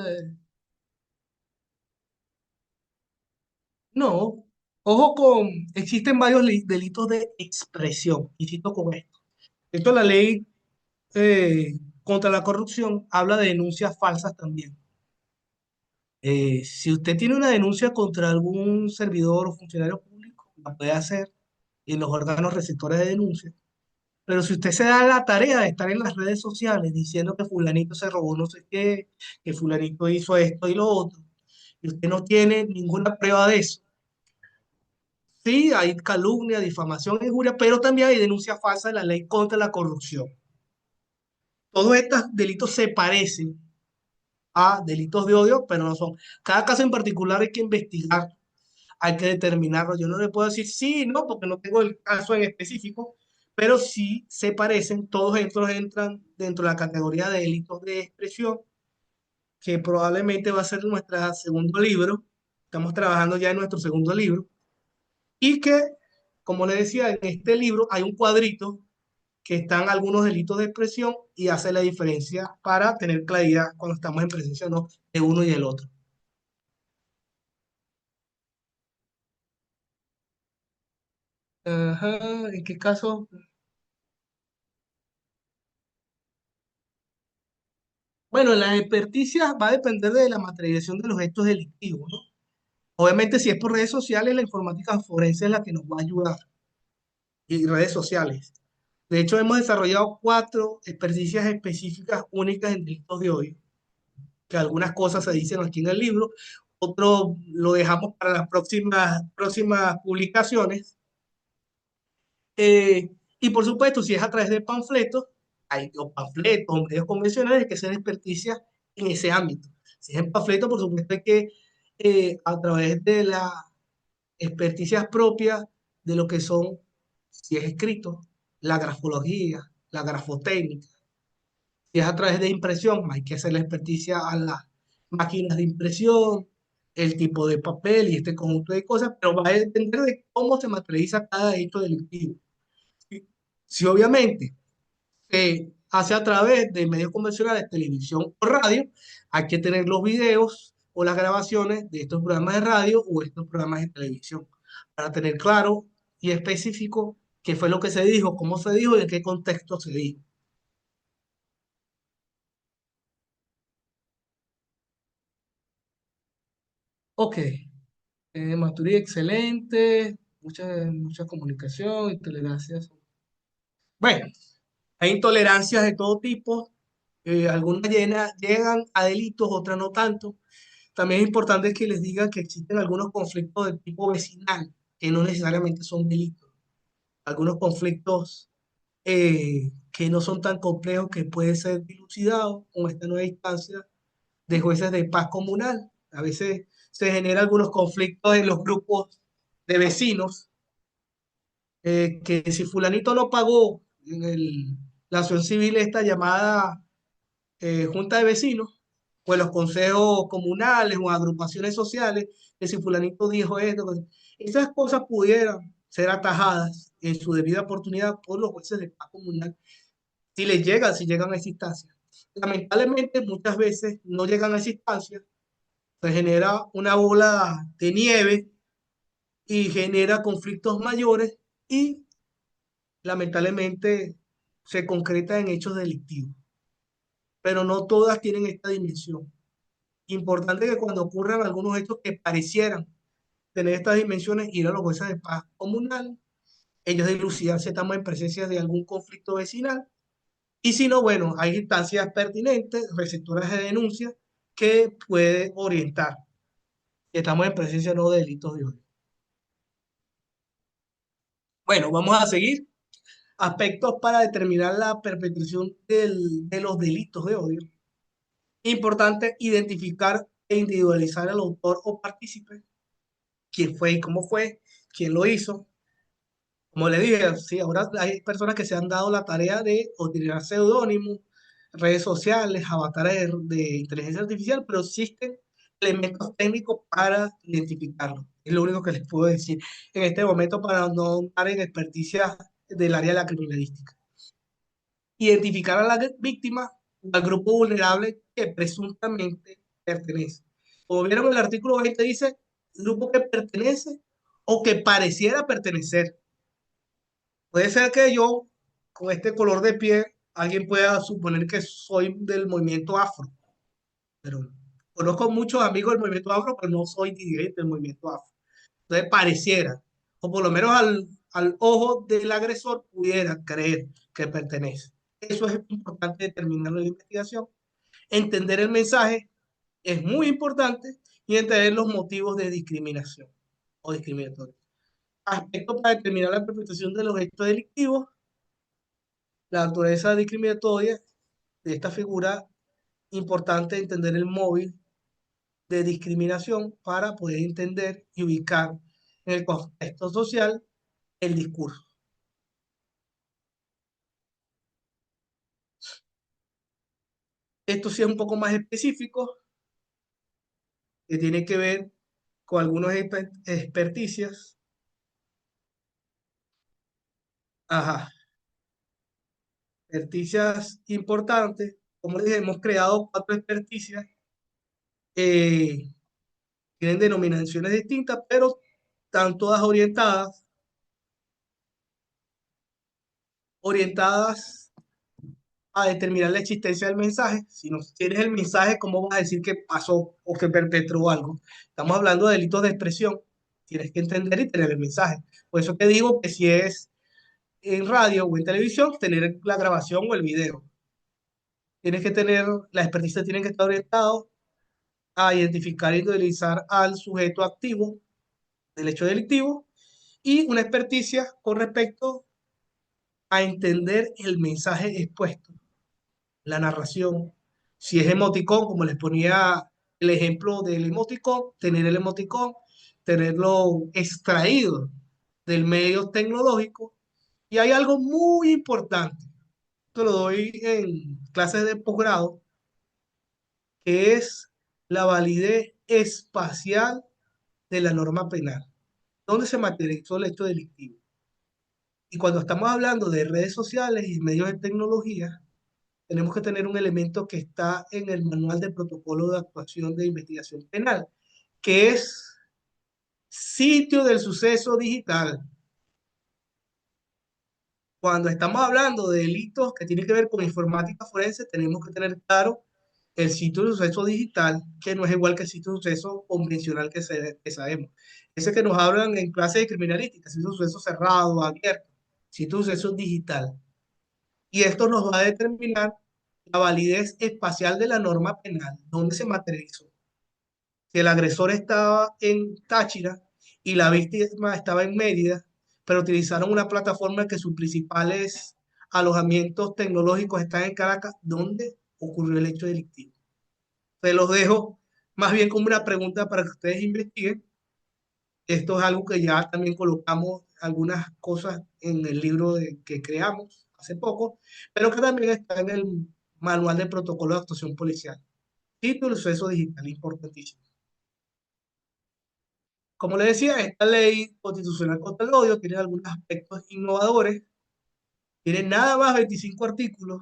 no. Ojo con, existen varios delitos de expresión, y cito con esto. Esto la ley contra la corrupción habla de denuncias falsas también. Si usted tiene una denuncia contra algún servidor o funcionario público, la puede hacer en los órganos receptores de denuncias. Pero si usted se da la tarea de estar en las redes sociales diciendo que fulanito se robó no sé qué, que fulanito hizo esto y lo otro, y usted no tiene ninguna prueba de eso, sí, hay calumnia, difamación, injuria, pero también hay denuncia falsa de la ley contra la corrupción. Todos estos delitos se parecen a delitos de odio, pero no son. Cada caso en particular hay que investigar, hay que determinarlo. Yo no le puedo decir sí, no, porque no tengo el caso en específico, pero sí se parecen, todos estos entran dentro de la categoría de delitos de expresión, que probablemente va a ser nuestro segundo libro. Estamos trabajando ya en nuestro segundo libro. Y que, como le decía, en este libro hay un cuadrito que están algunos delitos de expresión y hace la diferencia para tener claridad cuando estamos en presencia o no de uno y del otro. Ajá, ¿en qué caso? Bueno, la experticia va a depender de la materialización de los hechos delictivos, ¿no? Obviamente, si es por redes sociales, la informática forense es la que nos va a ayudar, y redes sociales. De hecho, hemos desarrollado 4 experticias específicas únicas en delitos de odio, que algunas cosas se dicen aquí en el libro, otro lo dejamos para las próximas publicaciones. Y por supuesto, si es a través de panfletos, hay o panfletos o medios convencionales, hay que hacer experticia en ese ámbito. Si es en panfleto, por supuesto, hay que a través de las experticias propias de lo que son, si es escrito, la grafología, la grafotécnica. Si es a través de impresión, hay que hacer la experticia a las máquinas de impresión, el tipo de papel y este conjunto de cosas, pero va a depender de cómo se materializa cada hecho delictivo. Si obviamente hace a través de medios convencionales, televisión o radio, hay que tener los videos o las grabaciones de estos programas de radio o estos programas de televisión, para tener claro y específico qué fue lo que se dijo, cómo se dijo y en qué contexto se dijo. Ok, Maturí excelente, mucha comunicación, intolerancias. Bueno, hay intolerancias de todo tipo, algunas llegan a delitos, otras no tanto. También es importante que les diga que existen algunos conflictos de tipo vecinal, que no necesariamente son delitos. Algunos conflictos que no son tan complejos que pueden ser dilucidados con esta nueva instancia de jueces de paz comunal. A veces se generan algunos conflictos en los grupos de vecinos, que si fulanito no pagó en la acción civil esta llamada junta de vecinos, o en los consejos comunales o agrupaciones sociales, que si fulanito dijo esto, esas cosas pudieran ser atajadas en su debida oportunidad por los jueces de paz comunal, si llegan a esa instancia. Lamentablemente, muchas veces no llegan a esa instancia, se genera una bola de nieve y genera conflictos mayores y lamentablemente se concreta en hechos delictivos, pero no todas tienen esta dimensión. Importante que cuando ocurran algunos hechos que parecieran tener estas dimensiones, ir a los jueces de paz comunal, ellos dilucidar si estamos en presencia de algún conflicto vecinal, y si no, bueno, hay instancias pertinentes, receptoras de denuncia, que puede orientar si estamos en presencia o no de delitos de odio. Bueno, vamos a seguir. Aspectos para determinar la perpetración de los delitos de odio. Importante identificar e individualizar al autor o partícipe, quién fue y cómo fue, quién lo hizo. Como le dije, sí, ahora hay personas que se han dado la tarea de utilizar seudónimos, redes sociales, avatares de inteligencia artificial, pero existen elementos técnicos para identificarlo. Es lo único que les puedo decir en este momento para no dar en experticia del área de la criminalística. Identificar a la víctima o al grupo vulnerable que presuntamente pertenece. Como vieron, el artículo 20 dice grupo que pertenece o que pareciera pertenecer. Puede ser que yo, con este color de piel, alguien pueda suponer que soy del movimiento afro, pero conozco muchos amigos del movimiento afro, pero no soy dirigente del movimiento afro. Entonces pareciera, o por lo menos al ojo del agresor pudiera creer que pertenece. Eso es importante determinarlo en la investigación. Entender el mensaje es muy importante y entender los motivos de discriminación o discriminatorio. Aspectos para determinar la perpetración de los hechos delictivos, la naturaleza discriminatoria de esta figura, importante entender el móvil de discriminación para poder entender y ubicar en el contexto social el discurso. Esto sí es un poco más específico, que tiene que ver con algunas experticias. Ajá, experticias importantes. Como les dije, hemos creado 4 experticias, eh, tienen denominaciones distintas, pero están todas orientadas a determinar la existencia del mensaje. Si no tienes el mensaje, ¿cómo vas a decir que pasó o que perpetró algo? Estamos hablando de delitos de expresión. Tienes que entender y tener el mensaje. Por eso te digo que si es en radio o en televisión, tener la grabación o el video. Tienes que tener, la experticia tiene que estar orientado a identificar e individualizar al sujeto activo del hecho delictivo y una experticia con respecto a entender el mensaje expuesto, la narración. Si es emoticón, como les ponía el ejemplo del emoticón, tener el emoticón, tenerlo extraído del medio tecnológico. Y hay algo muy importante, esto lo doy en clases de posgrado, que es la validez espacial de la norma penal, donde se materializó el hecho delictivo. Y cuando estamos hablando de redes sociales y medios de tecnología, tenemos que tener un elemento que está en el Manual de Protocolo de Actuación de Investigación Penal, que es sitio del suceso digital. Cuando estamos hablando de delitos que tienen que ver con informática forense, tenemos que tener claro el sitio de suceso digital, que no es igual que el sitio de suceso convencional que sabemos. Ese que nos hablan en clase de criminalística, sitio de suceso cerrado, abierto, sitio de suceso digital. Y esto nos va a determinar la validez espacial de la norma penal, dónde se materializó. Si el agresor estaba en Táchira y la víctima estaba en Mérida, pero utilizaron una plataforma que sus principales alojamientos tecnológicos están en Caracas, ¿dónde ocurrió el hecho delictivo? Se los dejo más bien como una pregunta para que ustedes investiguen. Esto es algo que ya también colocamos algunas cosas en el libro que creamos hace poco, pero que también está en el manual de protocolo de actuación policial. Título, suceso digital, importantísimo. Como les decía, esta ley constitucional contra el odio tiene algunos aspectos innovadores, tiene nada más 25 artículos,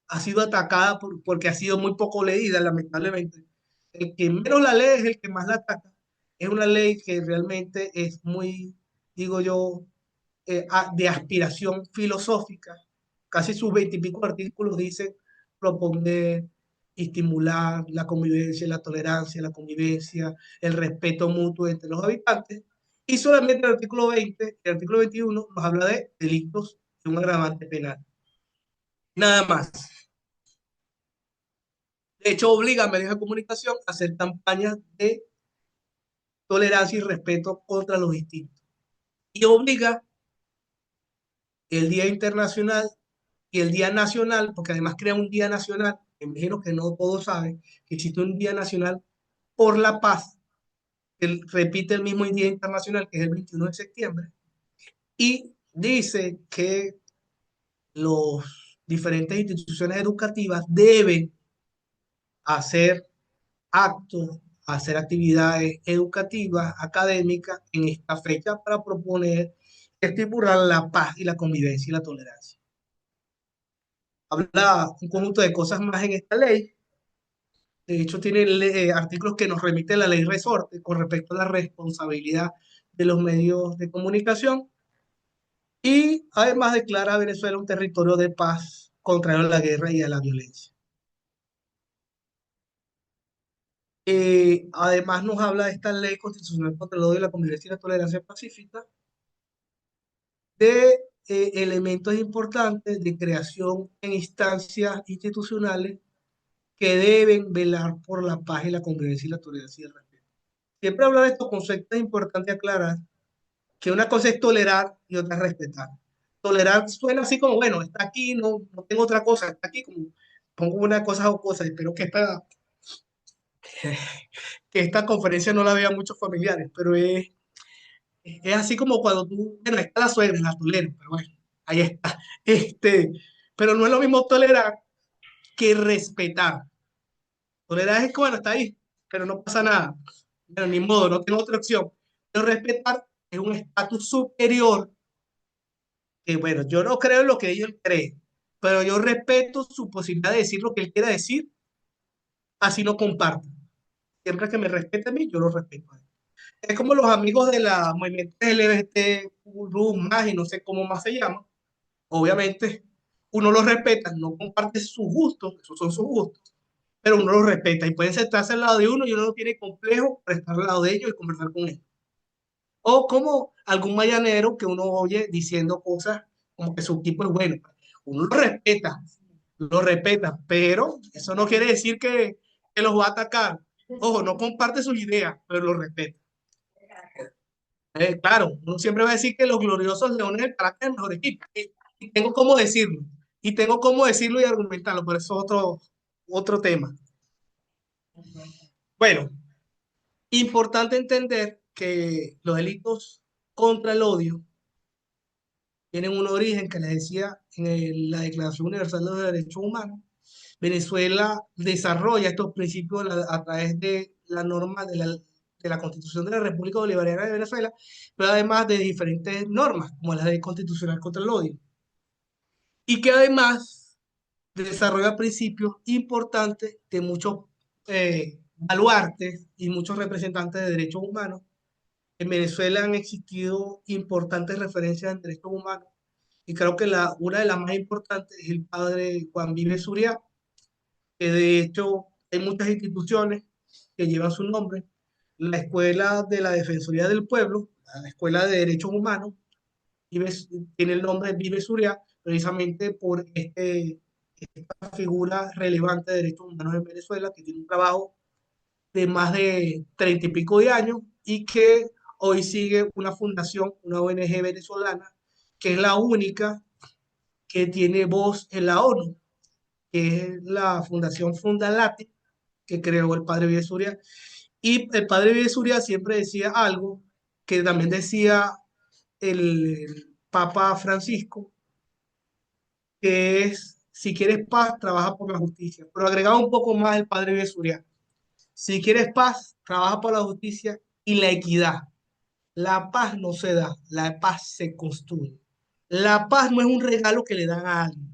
ha sido atacada porque ha sido muy poco leída, lamentablemente. El que menos la lee es el que más la ataca. Es una ley que realmente es muy, digo yo, de aspiración filosófica. Casi sus 20 y pico artículos dicen proponer, estimular la convivencia, la tolerancia, la convivencia, el respeto mutuo entre los habitantes. Y solamente el artículo 20, el artículo 21 nos habla de delitos de un agravante penal. Nada más. De hecho, obliga a medios de comunicación a hacer campañas de tolerancia y respeto contra los distintos. Y obliga el Día Internacional y el Día Nacional, porque además crea un Día Nacional, que me imagino que no todos saben, que existe un Día Nacional por la Paz, que repite el mismo Día Internacional, que es el 21 de septiembre, y dice que los diferentes instituciones educativas deben hacer actos, hacer actividades educativas, académicas en esta fecha para proponer estimular la paz y la convivencia y la tolerancia. Habla un conjunto de cosas más en esta ley. De hecho, tiene artículos que nos remiten a la ley resorte con respecto a la responsabilidad de los medios de comunicación y además declara a Venezuela un territorio de paz contrario a la guerra y a la violencia. Además nos habla de esta ley constitucional contra el odio y la convivencia y la tolerancia pacífica de elementos importantes de creación en instancias institucionales que deben velar por la paz y la convivencia y la tolerancia y el respeto. Siempre hablar de estos conceptos es importante aclarar que una cosa es tolerar y otra es respetar. Tolerar suena así como, bueno, está aquí, no tengo otra cosa, está aquí, como pongo una cosa o cosa, espero que esta conferencia no la vean muchos familiares, pero es así como cuando tú, bueno, está la suegra, la tolero, pero bueno, ahí está. Pero no es lo mismo tolerar que respetar. Tolerar es que, bueno, está ahí, pero no pasa nada. Pero ni modo, no tengo otra opción. Pero respetar es un estatus superior que, bueno, yo no creo en lo que ellos creen, pero yo respeto su posibilidad de decir lo que él quiera decir, así no comparto. Siempre que me respete a mí, yo lo respeto a él. Es como los amigos de la movimiento LGBT, más y no sé cómo más se llama. Obviamente, uno los respeta, no comparte sus gustos, esos son sus gustos, pero uno los respeta y pueden sentarse al lado de uno y uno no tiene complejo para estar al lado de ellos y conversar con ellos. O como algún mañanero que uno oye diciendo cosas como que su tipo es bueno. Uno lo respeta, pero eso no quiere decir que los va a atacar. Ojo, no comparte sus ideas, pero lo respeta. Claro, uno siempre va a decir que los gloriosos Leones del Caracas es el mejor equipo. Y tengo cómo decirlo. Y tengo cómo decirlo y argumentarlo, pero eso es otro tema. Bueno, importante entender que los delitos contra el odio tienen un origen que les decía en la Declaración Universal de los Derechos Humanos. Venezuela desarrolla estos principios a través de la norma de la Constitución de la República Bolivariana de Venezuela, pero además de diferentes normas, como la ley constitucional contra el odio. Y que además desarrolla principios importantes de muchos baluartes y muchos representantes de derechos humanos. En Venezuela han existido importantes referencias en derechos humanos y creo que una de las más importantes es el padre Juan Vives Zuria, que de hecho hay muchas instituciones que llevan su nombre. La Escuela de la Defensoría del Pueblo, la Escuela de Derechos Humanos, Vives, tiene el nombre de Vives Zuria, precisamente por esta figura relevante de derechos humanos en Venezuela, que tiene un trabajo de más de 30 y pico de años y que hoy sigue una fundación, una ONG venezolana, que es la única que tiene voz en la ONU, que es la Fundación Fundalate, que creó el padre Vivesuria. Y el padre Vivesuria siempre decía algo que también decía el Papa Francisco, que es, si quieres paz, trabaja por la justicia. Pero agregaba un poco más el padre Vivesuria. Si quieres paz, trabaja por la justicia y la equidad. La paz no se da, la paz se construye. La paz no es un regalo que le dan a alguien.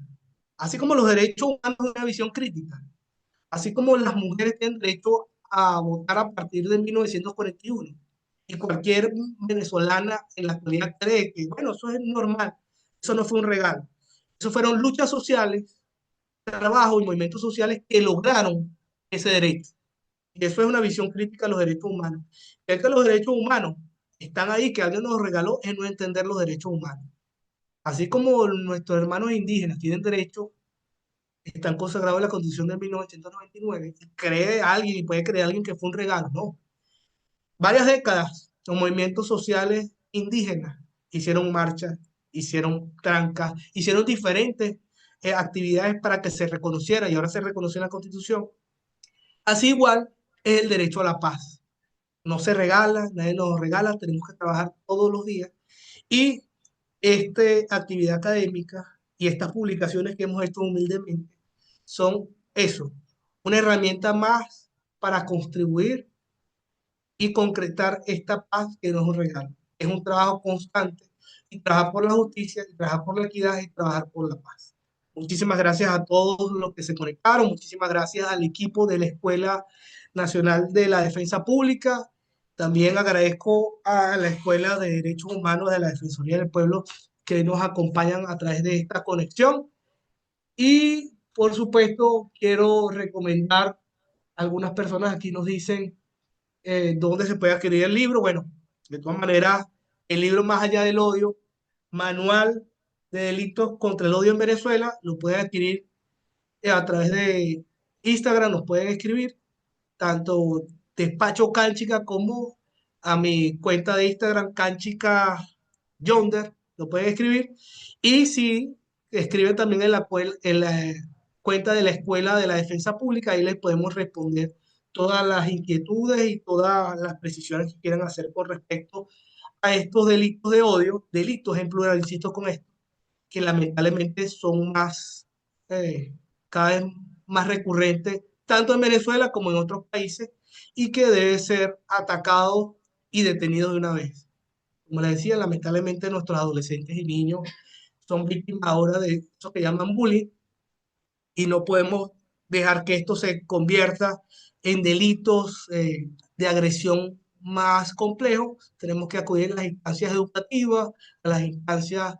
Así como los derechos humanos de una visión crítica, así como las mujeres tienen derecho a votar a partir de 1941. Y cualquier venezolana en la actualidad cree que, bueno, eso es normal. Eso no fue un regalo. Eso fueron luchas sociales, trabajo y movimientos sociales que lograron ese derecho. Y eso es una visión crítica a los derechos humanos. Es que los derechos humanos están ahí, que alguien nos regaló, es no entender los derechos humanos. Así como nuestros hermanos indígenas tienen derechos, están consagrados en la Constitución de 1999, y cree alguien, y puede creer alguien que fue un regalo, no. Varias décadas, los movimientos sociales indígenas hicieron marchas, hicieron trancas, hicieron diferentes actividades para que se reconociera, y ahora se reconoce en la Constitución. Así igual es el derecho a la paz. No se regala, nadie nos lo regala, tenemos que trabajar todos los días. Y esta actividad académica y estas publicaciones que hemos hecho humildemente son eso, una herramienta más para contribuir y concretar esta paz que no es un regalo. Es un trabajo constante y trabajar por la justicia, y trabajar por la equidad y trabajar por la paz. Muchísimas gracias a todos los que se conectaron, muchísimas gracias al equipo de la Escuela Nacional de la Defensa Pública. También agradezco a la Escuela de Derechos Humanos de la Defensoría del Pueblo que nos acompañan a través de esta conexión. Y por supuesto, quiero recomendar, algunas personas aquí nos dicen dónde se puede adquirir el libro. Bueno, de todas maneras, el libro Más allá del odio, Manual de Delitos contra el Odio en Venezuela, lo pueden adquirir a través de Instagram, nos pueden escribir, tanto Despacho Cánchica como a mi cuenta de Instagram, Cánchica Yonder, lo pueden escribir. Y si escriben también en la cuenta de la Escuela de la Defensa Pública, ahí les podemos responder todas las inquietudes y todas las precisiones que quieran hacer con respecto a estos delitos de odio, delitos en plural, insisto con esto, que lamentablemente son más, cada vez más recurrentes, tanto en Venezuela como en otros países, y que debe ser atacado y detenido de una vez. Como les decía, lamentablemente nuestros adolescentes y niños son víctimas ahora de eso que llaman bullying, y no podemos dejar que esto se convierta en delitos de agresión más complejos. Tenemos que acudir a las instancias educativas, a las instancias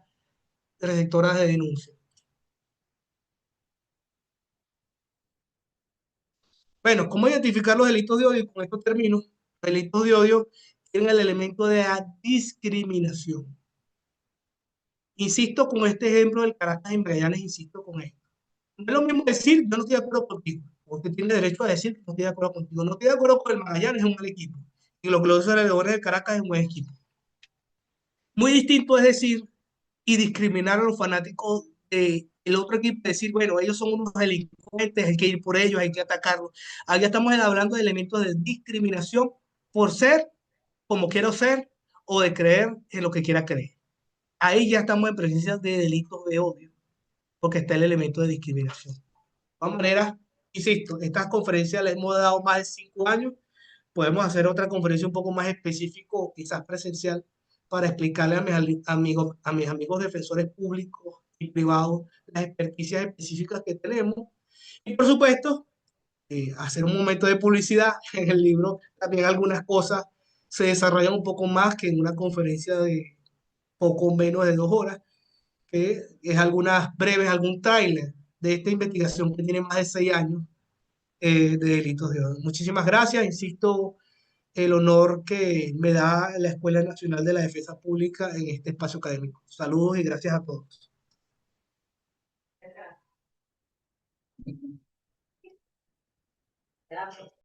receptoras de denuncia. Bueno, ¿cómo identificar los delitos de odio? Con esto termino. Los delitos de odio tienen el elemento de la discriminación. Insisto con este ejemplo del Caracas en Magallanes, insisto con esto. No es lo mismo decir, yo no estoy de acuerdo contigo. Usted tiene derecho a decir que no estoy de acuerdo contigo. No estoy de acuerdo con el Magallanes, es un mal equipo. Y los Gloriosos de Leones del Caracas es un buen equipo. Muy distinto es decir y discriminar a los fanáticos del otro equipo, decir, bueno, ellos son unos delincuentes, hay que ir por ellos, hay que atacarlos. Ahí estamos hablando de elementos de discriminación por ser como quiero ser o de creer en lo que quiera creer. Ahí ya estamos en presencia de delitos de odio, porque está el elemento de discriminación. De todas maneras, insisto, estas conferencias les hemos dado más de 5 años. Podemos hacer otra conferencia un poco más específico, quizás presencial, para explicarle a mis amigos defensores públicos y privados las experticias específicas que tenemos. Y por supuesto, hacer un momento de publicidad. En el libro también algunas cosas se desarrollan un poco más que en una conferencia de poco menos de 2 horas, que es algunas breves, algún tráiler de esta investigación que tiene más de 6 años de delitos de odio. Muchísimas gracias, insisto, el honor que me da la Escuela Nacional de la Defensa Pública en este espacio académico. Saludos y gracias a todos. Gracias.